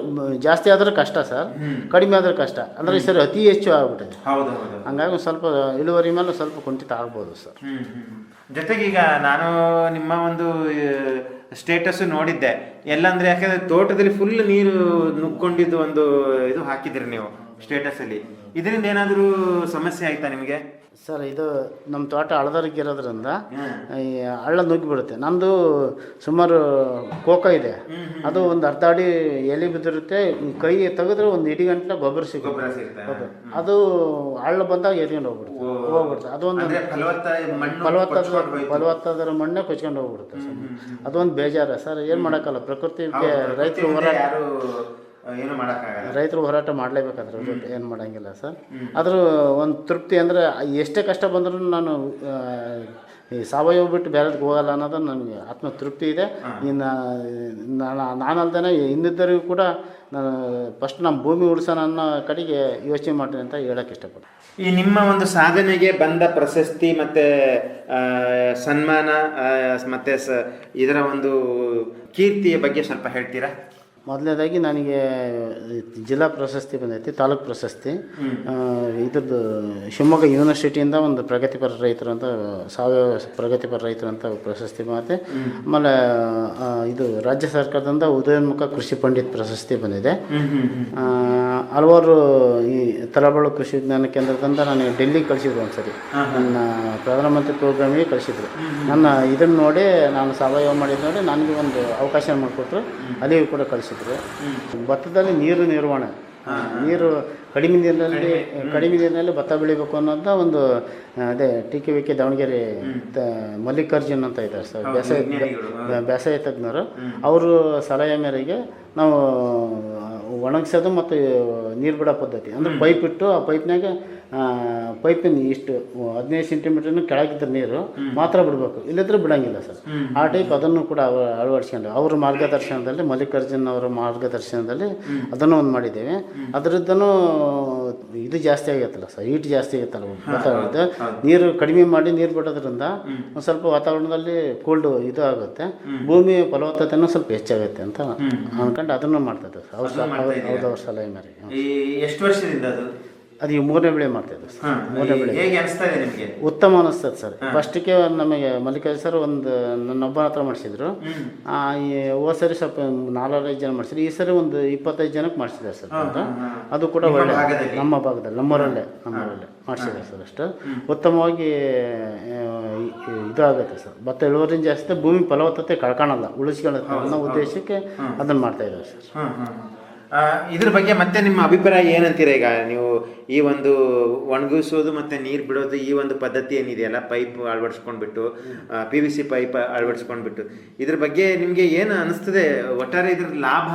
S2: ಜಾಸ್ತಿ ಆದ್ರೆ ಕಷ್ಟ ಸರ್, ಕಡಿಮೆ ಆದ್ರೆ ಕಷ್ಟ. ಅಂದರೆ ಈ ಸರಿ ಅತಿ ಹೆಚ್ಚು ಆಗ್ಬಿಟ್ಟಿದೆ. ಹಂಗಾಗಿ ಒಂದು ಸ್ವಲ್ಪ ಇಳುವರಿ ಮೇಲೆ ಸ್ವಲ್ಪ ಕುಂಠಿತ ಆಗ್ಬೋದು ಸರ್.
S1: ಜೊತೆಗೆ ಈಗ ನಾನು ನಿಮ್ಮ ಒಂದು ಸ್ಟೇಟಸ್ ನೋಡಿದ್ದೆ ಎಲ್ಲಂದ್ರೆ, ಯಾಕಂದ್ರೆ ತೋಟದಲ್ಲಿ ಫುಲ್ ನೀರು ನುಗ್ಕೊಂಡಿದ್ದು ಒಂದು ಇದು ಹಾಕಿದ್ರಿ ನೀವು ಸ್ಟೇಟಸ್ ಅಲ್ಲಿ. ಇದರಿಂದ ಏನಾದರೂ ಸಮಸ್ಯೆ ಆಯ್ತಾ ನಿಮಗೆ?
S2: ಸರ್ ಇದು ನಮ್ಮ ತೋಟ ಹಳ್ಳದರಿಗೆ ಇರೋದ್ರಿಂದ ಈ ಹಳ್ಳ ನುಗ್ಗಿಬಿಡುತ್ತೆ. ನಮ್ಮದು ಸುಮಾರು ಕೋಕ ಇದೆ, ಅದು ಒಂದು ಅರ್ಧ ಅಡಿ ಎಲೆ ಬಿದ್ದಿರುತ್ತೆ. ಕೈ ತೆಗೆದ್ರೆ ಒಂದು ಇಡೀ ಗಂಟೆ ಗೊಬ್ಬರ ಸಿಗುತ್ತೆ. ಅದು ಹಳ್ಳ ಬಂದಾಗ ಎತ್ಕೊಂಡು ಹೋಗ್ಬಿಡುತ್ತೆ. ಅದೊಂದು ಫಲವತ್ತಾದ ಮಣ್ಣೆ ಕೊಚ್ಕೊಂಡು ಹೋಗ್ಬಿಡುತ್ತೆ ಸರ್. ಅದೊಂದು ಬೇಜಾರ ಸರ್. ಏನು ಮಾಡೋಕ್ಕಲ್ಲ, ಪ್ರಕೃತಿಗೆ ರೈತರು ಹೋರಾಟ ಮಾಡಲೇಬೇಕಾದ್ರೆ ಏನು ಮಾಡೋಂಗಿಲ್ಲ ಸರ್. ಅದ್ರ ಒಂದು ತೃಪ್ತಿ ಅಂದರೆ ಎಷ್ಟೇ ಕಷ್ಟ ಬಂದರೂ ನಾನು ಈ ಸಾವಯವ ಬಿಟ್ಟು ಬೇರೆದಕ್ಕೆ ಹೋಗಲ್ಲ ಅನ್ನೋದು ನನಗೆ ಆತ್ಮ ತೃಪ್ತಿ ಇದೆ. ಇನ್ನು ನಾನಲ್ದೇ ಇನ್ನಿದ್ದರಿಗೂ ಕೂಡ ನಾನು ಫಸ್ಟ್ ನಮ್ಮ ಭೂಮಿ ಉಳಿಸೋಣ ಅನ್ನೋ ಕಡೆಗೆ ಯೋಚನೆ ಮಾಡ್ತೀನಿ ಅಂತ ಹೇಳೋಕ್ಕೆ ಇಷ್ಟಪಡ್ತೀನಿ.
S1: ಈ ನಿಮ್ಮ ಒಂದು ಸಾಧನೆಗೆ ಬಂದ ಪ್ರಶಸ್ತಿ ಮತ್ತು ಸನ್ಮಾನ ಮತ್ತು ಇದರ ಒಂದು ಕೀರ್ತಿಯ ಬಗ್ಗೆ ಸ್ವಲ್ಪ ಹೇಳ್ತೀರಾ?
S2: ಮೊದಲನೇದಾಗಿ ನನಗೆ ಜಿಲ್ಲಾ ಪ್ರಶಸ್ತಿ ಬಂದೈತಿ, ತಾಲೂಕು ಪ್ರಶಸ್ತಿ. ಇದ್ರದ್ದು ಶಿವಮೊಗ್ಗ ಯೂನಿವರ್ಸಿಟಿಯಿಂದ ಒಂದು ಪ್ರಗತಿಪರ ರೈತರು ಅಂತ, ಸಾವಯವ ಪ್ರಗತಿಪರ ರೈತರು ಅಂತ ಪ್ರಶಸ್ತಿ ಬಂದೈತೆ. ಆಮೇಲೆ ಇದು ರಾಜ್ಯ ಸರ್ಕಾರದಿಂದ ಉದಯೋನ್ಮುಖ ಕೃಷಿ ಪಂಡಿತ್ ಪ್ರಶಸ್ತಿ ಬಂದಿದೆ. ಹಲವಾರು ಈ ತಲಬಾಳು ಕೃಷಿ ವಿಜ್ಞಾನ ಕೇಂದ್ರದಿಂದ ನನಗೆ ಡೆಲ್ಲಿಗೆ ಕಳಿಸಿದ್ರು ಒಂದ್ಸರಿ, ನನ್ನ ಪ್ರಧಾನಮಂತ್ರಿ ಪ್ರೋಗ್ರಾಮಿಗೆ ಕಳಿಸಿದ್ರು. ನನ್ನ ಇದನ್ನು ನೋಡಿ ನಾನು ಸಾವಯವ ಮಾಡಿದ್ದು ನೋಡಿ ನನಗೆ ಒಂದು ಅವಕಾಶ ಮಾಡಿಕೊಟ್ರು, ಅಲ್ಲಿಗೂ ಕೂಡ ಕಳಿಸಿದ್ರು. ಭತ್ತದಲ್ಲಿ ನೀರು ನಿರ್ವಹಣೆ, ನೀರು ಕಡಿಮೆ ನೀರಿನಲ್ಲಿ ಭತ್ತ ಬೆಳಿಬೇಕು ಅನ್ನೋದು ಒಂದು ಅದೇ TKVK ದಾವಣಗೆರೆ ಮಲ್ಲಿಕಾರ್ಜುನ್ ಅಂತ ಇದ್ದಾರೆ ಸರ್, ಬೇಸಾಯ ತಜ್ಞರು. ಅವರು ಸಲಹೆ ಮೇರೆಗೆ ನಾವು ಒಣಗಿಸೋದು ಮತ್ತು ನೀರು ಬಿಡೋ ಪದ್ಧತಿ ಅಂದರೆ ಪೈಪ್ ಇಟ್ಟು ಆ ಪೈಪಿನ ಇಷ್ಟು 15 ಸೆಂಟಿಮೀಟರ್ನ ಕೆಳಗಿದ್ದ ನೀರು ಮಾತ್ರ ಬಿಡಬೇಕು, ಇಲ್ಲದ್ರೆ ಬಿಡೋಂಗಿಲ್ಲ ಸರ್. ಆ ಟೈಪ್ ಅದನ್ನು ಕೂಡ ಅಳವಡಿಸ್ಕೊಂಡು ಅವ್ರ ಮಾರ್ಗದರ್ಶನದಲ್ಲಿ, ಮಲ್ಲಿಕಾರ್ಜುನ್ ಅವರ ಮಾರ್ಗದರ್ಶನದಲ್ಲಿ ಅದನ್ನು ಒಂದು ಮಾಡಿದ್ದೇವೆ. ಅದರದ್ದೂ ಇದು ಜಾಸ್ತಿ ಆಗತ್ತಲ್ಲ ಸರ್, ಹೀಟ್ ಜಾಸ್ತಿ ಆಗತ್ತಲ್ಲ ವಾತಾವರಣದ. ನೀರು ಕಡಿಮೆ ಮಾಡಿ ನೀರು ಬಿಡೋದ್ರಿಂದ ಒಂದು ಸ್ವಲ್ಪ ವಾತಾವರಣದಲ್ಲಿ ಕೋಲ್ಡ್ ಇದು ಆಗುತ್ತೆ, ಭೂಮಿ ಫಲವತ್ತತೆನೂ ಸ್ವಲ್ಪ ಹೆಚ್ಚಾಗುತ್ತೆ ಅಂತ ಅನ್ಕೊಂಡು ಅದನ್ನು ಮಾಡ್ತಿದ್ದೆ ಸರ್. ಅವ್ರ ಸಲಹೆ ಮೇರೆಗೆ.
S1: ಎಷ್ಟು ವರ್ಷದಿಂದ
S2: ಅದು ಈ 3ನೇ ಬೆಳೆ ಮಾಡ್ತಾಯಿದ್ದೆ ಸರ್. 3ನೇ ಬೆಳೆ
S1: ಹೇಗೆ ಅನಿಸ್ತದೆ ನಿಮಗೆ?
S2: ಉತ್ತಮ ಅನಿಸ್ತದೆ ಸರ್. ಫಸ್ಟಿಗೆ ನಮಗೆ ಮಲ್ಲಿಕಾರ್ಜುನ್ ಸರ್ ಒಂದು ನನ್ನೊಬ್ಬನ ಹತ್ರ ಮಾಡಿಸಿದ್ರು. ಈ ಹೋದ ಸರಿ ಸ್ವಲ್ಪ 4-5 ಜನ ಮಾಡಿಸಿದ್ರು, ಈ ಸರಿ ಒಂದು 25 ಜನಕ್ಕೆ ಮಾಡಿಸಿದ್ದಾರೆ ಸರ್. ಅದು ಕೂಡ ಒಳ್ಳೆ ನಮ್ಮ ಭಾಗದಲ್ಲಿ ನಮ್ಮೂರಲ್ಲೇ ಮಾಡಿಸಿದ್ದಾರೆ ಸರ್. ಅಷ್ಟು ಉತ್ತಮವಾಗಿ ಇದು ಆಗುತ್ತೆ ಸರ್. ಭತ್ತ ಇಳುವರಿನ ಜಾಸ್ತಿ, ಭೂಮಿ ಫಲವತ್ತತೆ ಕಳ್ಕೊಳಲ್ಲ, ಉಳಿಸ್ಕೊಳ್ಳುತ್ತೆ ಅನ್ನೋ ಉದ್ದೇಶಕ್ಕೆ ಅದನ್ನು ಮಾಡ್ತಾಯಿದ್ದಾರೆ ಸರ್.
S1: ಇದ್ರ ಬಗ್ಗೆ ಮತ್ತೆ ನಿಮ್ಮ ಅಭಿಪ್ರಾಯ ಏನಂತೀರ? ಈಗ ನೀವು ಈ ಒಂದು ಒಣಗಿಸೋದು ಮತ್ತು ನೀರು ಬಿಡೋದು ಈ ಒಂದು ಪದ್ಧತಿ ಏನಿದೆಯಲ್ಲ, ಪೈಪ್ ಅಳವಡಿಸ್ಕೊಂಡ್ಬಿಟ್ಟು PVC ಪೈಪ್ ಅಳವಡಿಸ್ಕೊಂಡ್ಬಿಟ್ಟು, ಇದ್ರ ಬಗ್ಗೆ ನಿಮಗೆ ಏನು ಅನಿಸ್ತದೆ? ಒಟ್ಟಾರೆ ಇದ್ರ ಲಾಭ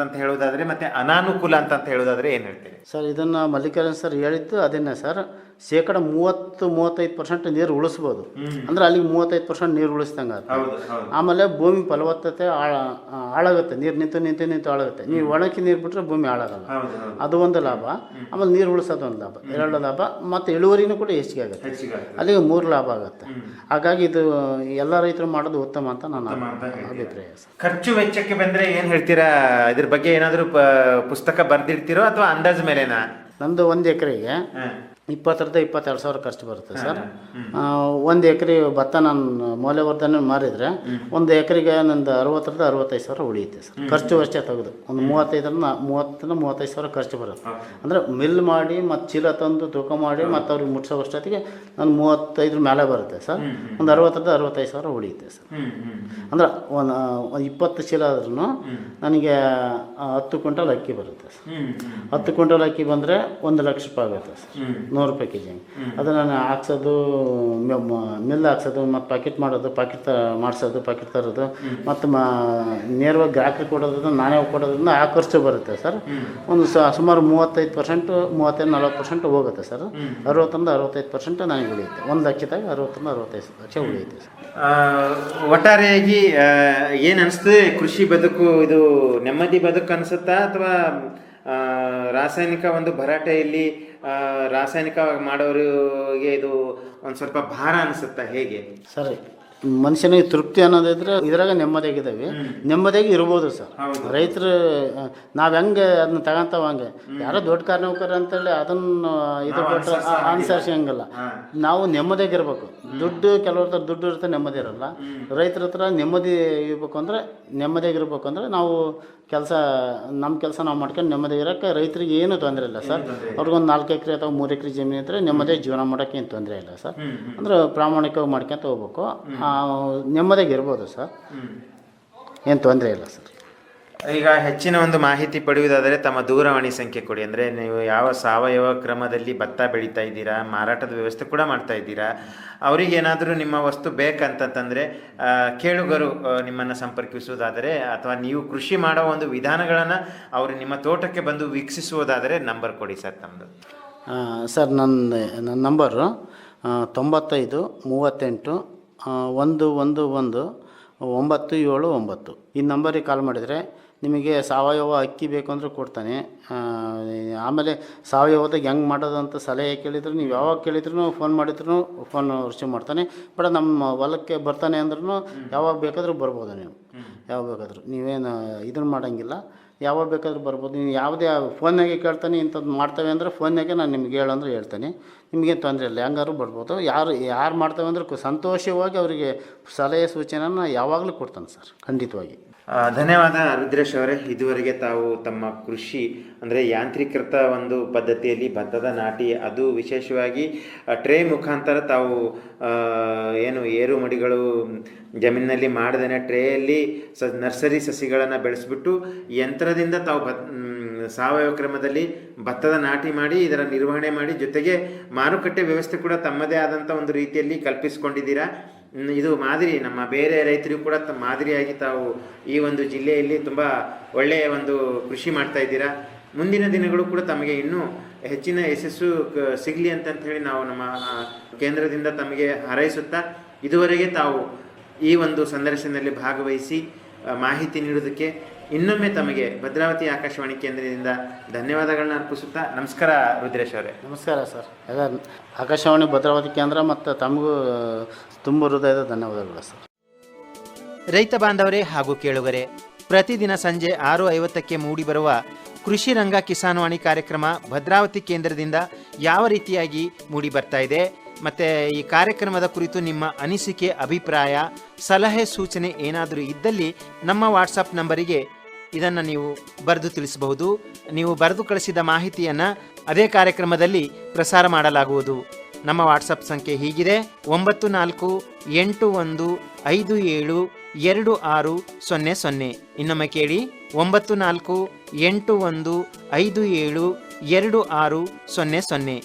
S1: ಅಂತ ಹೇಳೋದಾದರೆ ಮತ್ತು ಅನಾನುಕೂಲ ಅಂತ ಹೇಳೋದಾದರೆ ಏನು ಹೇಳ್ತೀರಿ
S2: ಸರ್? ಇದನ್ನು ಮಲ್ಲಿಕಾರ್ಜುನ್ ಸರ್ ಹೇಳಿದ್ದು ಅದನ್ನೇ ಸರ್. 30-35% ನೀರು ಉಳಿಸ್ಬೋದು, ಅಂದರೆ ಅಲ್ಲಿಗೆ 35% ನೀರು ಉಳಿಸ್ದಂಗೆ ಆಗುತ್ತೆ. ಆಮೇಲೆ ಭೂಮಿ ಫಲವತ್ತತೆ ಹಾಳಾಗುತ್ತೆ, ನೀರು ನಿಂತು ಹಾಳಾಗುತ್ತೆ. ನೀವು ಒಣಗಿ ನೀರು ಬಿಟ್ಟರೆ ಭೂಮಿ ಹಾಳಾಗಲ್ಲ, ಅದು ಒಂದು ಲಾಭ. ಆಮೇಲೆ ನೀರು ಉಳಿಸೋದು ಒಂದು ಲಾಭ, 2 ಲಾಭ. ಮತ್ತು ಇಳುವರಿನೂ ಕೂಡ ಹೆಚ್ಚಿಗೆ ಆಗುತ್ತೆ, ಅಲ್ಲಿಗೆ 3 ಲಾಭ ಆಗುತ್ತೆ. ಹಾಗಾಗಿ ಇದು ಎಲ್ಲ ರೈತರು ಮಾಡೋದು ಉತ್ತಮ ಅಂತ ನನ್ನ ಅಭಿಪ್ರಾಯ ಸರ್.
S1: ಖರ್ಚು ವೆಚ್ಚಕ್ಕೆ ಬಂದರೆ ಏನು ಹೇಳ್ತೀರಾ? ಇದ್ರ ಬಗ್ಗೆ ಏನಾದರೂ ಪುಸ್ತಕ ಬರೆದಿರ್ತೀರೋ ಅಥವಾ ಅಂದಾಜು ಮೇಲೆನಾ?
S2: ನಮ್ಮದು 1 ಎಕರೆಗೆ 20,000-22,000 ಸಾವಿರ ಖರ್ಚು ಬರುತ್ತೆ ಸರ್. 1 ಎಕರೆ ಭತ್ತ ನಾನು ಮೌಲ್ಯವರ್ಧನೆ ಮಾರಿದರೆ 1 ಎಕರೆಗೆ ನಂದು 60,000-65,000 ಸಾವಿರ ಉಳಿಯುತ್ತೆ ಸರ್. ಖರ್ಚು ವೆಚ್ಚ ತೆಗೆದು ಒಂದು 30,000-35,000 ಸಾವಿರ ಖರ್ಚು ಬರುತ್ತೆ. ಅಂದರೆ ಮಿಲ್ ಮಾಡಿ ಮತ್ತು ಚೀಲ ತಂದು ತೂಕ ಮಾಡಿ ಮತ್ತು ಅವ್ರಿಗೆ ಮುಟ್ಸೋಷ್ಟೊತ್ತಿಗೆ ನಾನು 35 ಮೇಲೆ ಬರುತ್ತೆ ಸರ್. ಒಂದು 60,000-65,000 ಸಾವಿರ ಉಳಿಯುತ್ತೆ ಸರ್. ಅಂದ್ರೆ ಒಂದು 20 ಚೀಲ ಆದ್ರೂ ನನಗೆ 10 ಕ್ವಿಂಟಲ್ ಅಕ್ಕಿ ಬರುತ್ತೆ ಸರ್. 10 ಕ್ವಿಂಟಲ್ ಅಕ್ಕಿ ಬಂದರೆ 1 ಲಕ್ಷ ರೂಪಾಯಿ ಆಗುತ್ತೆ ಸರ್, 100 ರೂಪಾಯಿ ಕೆಜಿ. ಅದು ನಾನು ಹಾಕ್ಸೋದು, ಮಿಲ್ ಹಾಕ್ಸೋದು, ಮತ್ತು ಪ್ಯಾಕೆಟ್ ಮಾಡೋದು, ಮಾಡಿಸೋದು, ಪ್ಯಾಕೆಟ್ ತರೋದು, ಮತ್ತು ನೇರವಾಗಿ ಗ್ರಾಹಕರಿಗೆ ಕೊಡೋದು, ನಾನೇ ಕೊಡೋದ್ರಿಂದ ಆ ಖರ್ಚು ಬರುತ್ತೆ ಸರ್. ಒಂದು ಸುಮಾರು 35%-40% ಹೋಗುತ್ತೆ ಸರ್. 60-65% ನನಗೆ ಉಳಿಯುತ್ತೆ. 1 ಲಕ್ಷದಾಗ 60-65 ಲಕ್ಷ ಉಳಿಯುತ್ತೆ ಸರ್.
S1: ಒಟ್ಟಾರೆಯಾಗಿ ಏನು ಅನಿಸ್ತದೆ? ಕೃಷಿ ಬದುಕು ಇದು ನೆಮ್ಮದಿ ಬದುಕು ಅನಿಸುತ್ತಾ ಅಥವಾ ರಾಸಾಯನಿಕ ಒಂದು ಭರಾಟೆಯಲ್ಲಿ ರಾಸಾಯನಿಕ ಮಾಡೋರಿಗೆ ಇದು ಒಂದು ಸ್ವಲ್ಪ ಭಾರ ಅನಿಸುತ್ತಾ, ಹೇಗೆ
S2: ಸರಿ? ಮನುಷ್ಯನಿಗೆ ತೃಪ್ತಿ ಅನ್ನೋದಿದ್ರೆ ಇದ್ರಾಗ ನೆಮ್ಮದಿಯಾಗಿದ್ದಾವೆ, ನೆಮ್ಮದಿಯಾಗಿ ಇರ್ಬೋದು ಸರ್. ರೈತರು ನಾವು ಹೆಂಗೆ ಅದನ್ನ ತಗೊಂತಾವ ಹಂಗೆ ಯಾರೋ ದೊಡ್ಡ ಕಾರ್ನೌಕರ ಅಂತೇಳಿ ಅದನ್ನು ಇದು ಕೊಟ್ಟರೆ ಅನುಸರಿಸಂಗಿಲ್ಲ. ನಾವು ನೆಮ್ಮದಿಯಾಗಿರ್ಬೇಕು. ದುಡ್ಡು ಕೆಲವ್ರ ದುಡ್ಡು ಇರುತ್ತೆ, ನೆಮ್ಮದಿ ಇರಲ್ಲ. ರೈತರ ಹತ್ರ ನೆಮ್ಮದಿ ಇರ್ಬೇಕು ಅಂದರೆ ನಾವು ನಮ್ಮ ಕೆಲಸ ನಾವು ಮಾಡ್ಕೊಂಡು ನೆಮ್ಮದಿ ಇರೋಕ್ಕೆ ರೈತರಿಗೆ ಏನೂ ತೊಂದರೆ ಇಲ್ಲ ಸರ್. ಅವ್ರಿಗೊಂದು 4 ಎಕರೆ ಅಥವಾ 3 ಎಕರೆ ಜಮೀನು ಇದ್ದರೆ ನೆಮ್ಮದಿಯಾಗಿ ಜೀವನ ಮಾಡೋಕ್ಕೆ ಏನು ತೊಂದರೆ ಇಲ್ಲ ಸರ್. ಅಂದರೆ ಪ್ರಾಮಾಣಿಕವಾಗಿ ಮಾಡ್ಕೊಂತ ಹೋಗ್ಬೇಕು, ನೆಮ್ಮದಿಯಾಗಿ ಇರ್ಬೋದು ಸರ್, ಏನು ತೊಂದರೆ ಇಲ್ಲ ಸರ್.
S1: ಈಗ ಹೆಚ್ಚಿನ ಒಂದು ಮಾಹಿತಿ ಪಡೆಯುವುದಾದರೆ ತಮ್ಮ ದೂರವಾಣಿ ಸಂಖ್ಯೆ ಕೊಡಿ. ಅಂದರೆ ನೀವು ಯಾವ ಸಾವಯವ ಕ್ರಮದಲ್ಲಿ ಭತ್ತ ಬೆಳೀತಾ ಇದ್ದೀರಾ, ಮಾರಾಟದ ವ್ಯವಸ್ಥೆ ಕೂಡ ಮಾಡ್ತಾ ಇದ್ದೀರಾ, ಅವರಿಗೇನಾದರೂ ನಿಮ್ಮ ವಸ್ತು ಬೇಕಂತಂದರೆ ಕೇಳುಗರು ನಿಮ್ಮನ್ನು ಸಂಪರ್ಕಿಸುವುದಾದರೆ ಅಥವಾ ನೀವು ಕೃಷಿ ಮಾಡೋ ಒಂದು ವಿಧಾನಗಳನ್ನು ಅವರು ನಿಮ್ಮ ತೋಟಕ್ಕೆ ಬಂದು ವೀಕ್ಷಿಸುವುದಾದರೆ ನಂಬರ್ ಕೊಡಿ ಸರ್ ತಮ್ಮದು.
S2: ಸರ್ ನನ್ನ ನಂಬರು 95 38 111 979. ಈ ನಂಬರಿಗೆ ಕಾಲ್ ಮಾಡಿದರೆ ನಿಮಗೆ ಸಾವಯವ ಅಕ್ಕಿ ಬೇಕು ಅಂದರೆ ಕೊಡ್ತಾನೆ. ಆಮೇಲೆ ಸಾವಯವದಾಗ ಹೆಂಗೆ ಮಾಡೋದು ಅಂತ ಸಲಹೆ ಕೇಳಿದ್ರು, ನೀವು ಯಾವಾಗ ಕೇಳಿದ್ರು ಫೋನ್ ಮಾಡಿದ್ರು ಫೋನ್ ರಿಸೀವ್ ಮಾಡ್ತಾನೆ. ಬಟ್ ನಮ್ಮ ಹೊಲಕ್ಕೆ ಬರ್ತಾನೆ ಅಂದ್ರೂ ಯಾವಾಗ ಬೇಕಾದರೂ ಬರ್ಬೋದು. ಯಾವಾಗ ಬೇಕಾದರೂ ನೀವೇನು ಇದನ್ನು ಮಾಡೋಂಗಿಲ್ಲ, ಯಾವಾಗ ಬೇಕಾದರೂ ಬರ್ಬೋದು. ನೀವು ಯಾವುದೇ ಫೋನ್ನಾಗೆ ಕೇಳ್ತಾನೆ ಇಂಥದ್ದು ಮಾಡ್ತೇವೆ ಅಂದರೆ ಫೋನ್ನಾಗೆ ನಾನು ನಿಮ್ಗೆ ಹೇಳಂದ್ರೆ ಹೇಳ್ತೇನೆ, ನಿಮಗೇನು ತೊಂದರೆ ಇಲ್ಲ, ಹೆಂಗಾದ್ರು ಬರ್ಬೋದು. ಯಾರು ಮಾಡ್ತೇವೆ ಅಂದ್ರೆ ಸಂತೋಷವಾಗಿ ಅವರಿಗೆ ಸಲಹೆ ಸೂಚನೆಯನ್ನು ಯಾವಾಗಲೂ ಕೊಡ್ತಾನೆ ಸರ್, ಖಂಡಿತವಾಗಿ.
S1: ಧನ್ಯವಾದ ರುದ್ರೇಶ್ ಅವರೇ. ಇದುವರೆಗೆ ತಾವು ತಮ್ಮ ಕೃಷಿ ಅಂದರೆ ಯಾಂತ್ರೀಕೃತ ಒಂದು ಪದ್ಧತಿಯಲ್ಲಿ ಭತ್ತದ ನಾಟಿ, ಅದು ವಿಶೇಷವಾಗಿ ಟ್ರೇ ಮುಖಾಂತರ ತಾವು ಏನು ಏರು ಮಡಿಗಳು ಜಮೀನಿನಲ್ಲಿ ಮಾಡದೇನೆ ಟ್ರೇಯಲ್ಲಿ ನರ್ಸರಿ ಸಸಿಗಳನ್ನು ಬೆಳೆಸ್ಬಿಟ್ಟು ಯಂತ್ರದಿಂದ ತಾವು ಸಾವಯವ ಕ್ರಮದಲ್ಲಿ ಭತ್ತದ ನಾಟಿ ಮಾಡಿ ಇದರ ನಿರ್ವಹಣೆ ಮಾಡಿ, ಜೊತೆಗೆ ಮಾರುಕಟ್ಟೆ ವ್ಯವಸ್ಥೆ ಕೂಡ ತಮ್ಮದೇ ಆದಂಥ ಒಂದು ರೀತಿಯಲ್ಲಿ ಕಲ್ಪಿಸಿಕೊಂಡಿದ್ದೀರಾ. ಇದು ಮಾದರಿ ನಮ್ಮ ಬೇರೆ ರೈತರಿಗೂ ಕೂಡ ಮಾದರಿಯಾಗಿ ತಾವು ಈ ಒಂದು ಜಿಲ್ಲೆಯಲ್ಲಿ ತುಂಬ ಒಳ್ಳೆಯ ಒಂದು ಕೃಷಿ ಮಾಡ್ತಾ ಇದ್ದೀರಾ. ಮುಂದಿನ ದಿನಗಳು ಕೂಡ ತಮಗೆ ಇನ್ನೂ ಹೆಚ್ಚಿನ ಯಶಸ್ಸು ಸಿಗಲಿ ಅಂತ ಹೇಳಿ ನಾವು ನಮ್ಮ ಕೇಂದ್ರದಿಂದ ತಮಗೆ ಹಾರೈಸುತ್ತಾ, ಇದುವರೆಗೆ ತಾವು ಈ ಒಂದು ಸಂದರ್ಶನದಲ್ಲಿ ಭಾಗವಹಿಸಿ ಮಾಹಿತಿ ನೀಡೋದಕ್ಕೆ ಇನ್ನೊಮ್ಮೆ ತಮಗೆ ಭದ್ರಾವತಿ ಆಕಾಶವಾಣಿ ಕೇಂದ್ರದಿಂದ ಧನ್ಯವಾದಗಳನ್ನ ಅರ್ಪಿಸುತ್ತಾ ನಮಸ್ಕಾರ ರುದ್ರೇಶ್ ಅವರೇ.
S2: ನಮಸ್ಕಾರ ಸರ್. ಎಲ್ಲ ಆಕಾಶವಾಣಿ ಭದ್ರಾವತಿ ಕೇಂದ್ರ ಮತ್ತು ತಮಗೂ ತುಂಬ ಹೃದಯದ ಧನ್ಯವಾದಗಳು ಸರ್.
S1: ರೈತ ಬಾಂಧವರೇ ಹಾಗೂ ಕೇಳುಗರೆ, ಪ್ರತಿದಿನ ಸಂಜೆ 6:50ಕ್ಕೆ ಮೂಡಿಬರುವ ಕೃಷಿ ರಂಗ ಕಿಸಾನ್ವಾಣಿ ಕಾರ್ಯಕ್ರಮ ಭದ್ರಾವತಿ ಕೇಂದ್ರದಿಂದ ಯಾವ ರೀತಿಯಾಗಿ ಮೂಡಿ ಬರ್ತಾ ಇದೆ, ಮತ್ತು ಈ ಕಾರ್ಯಕ್ರಮದ ಕುರಿತು ನಿಮ್ಮ ಅನಿಸಿಕೆ, ಅಭಿಪ್ರಾಯ, ಸಲಹೆ, ಸೂಚನೆ ಏನಾದರೂ ಇದ್ದಲ್ಲಿ ನಮ್ಮ ವಾಟ್ಸಪ್ ನಂಬರಿಗೆ ಇದನ್ನು ನೀವು ಬರೆದು ತಿಳಿಸಬಹುದು. ನೀವು ಬರೆದು ಕಳಿಸಿದ ಮಾಹಿತಿಯನ್ನು ಅದೇ ಕಾರ್ಯಕ್ರಮದಲ್ಲಿ ಪ್ರಸಾರ ಮಾಡಲಾಗುವುದು. ನಮ್ಮ ವಾಟ್ಸಪ್ ಸಂಖ್ಯೆ ಹೀಗಿದೆ: 9487272600. ಇನ್ನೊಮ್ಮೆ ಕೇಳಿ: 9481572600.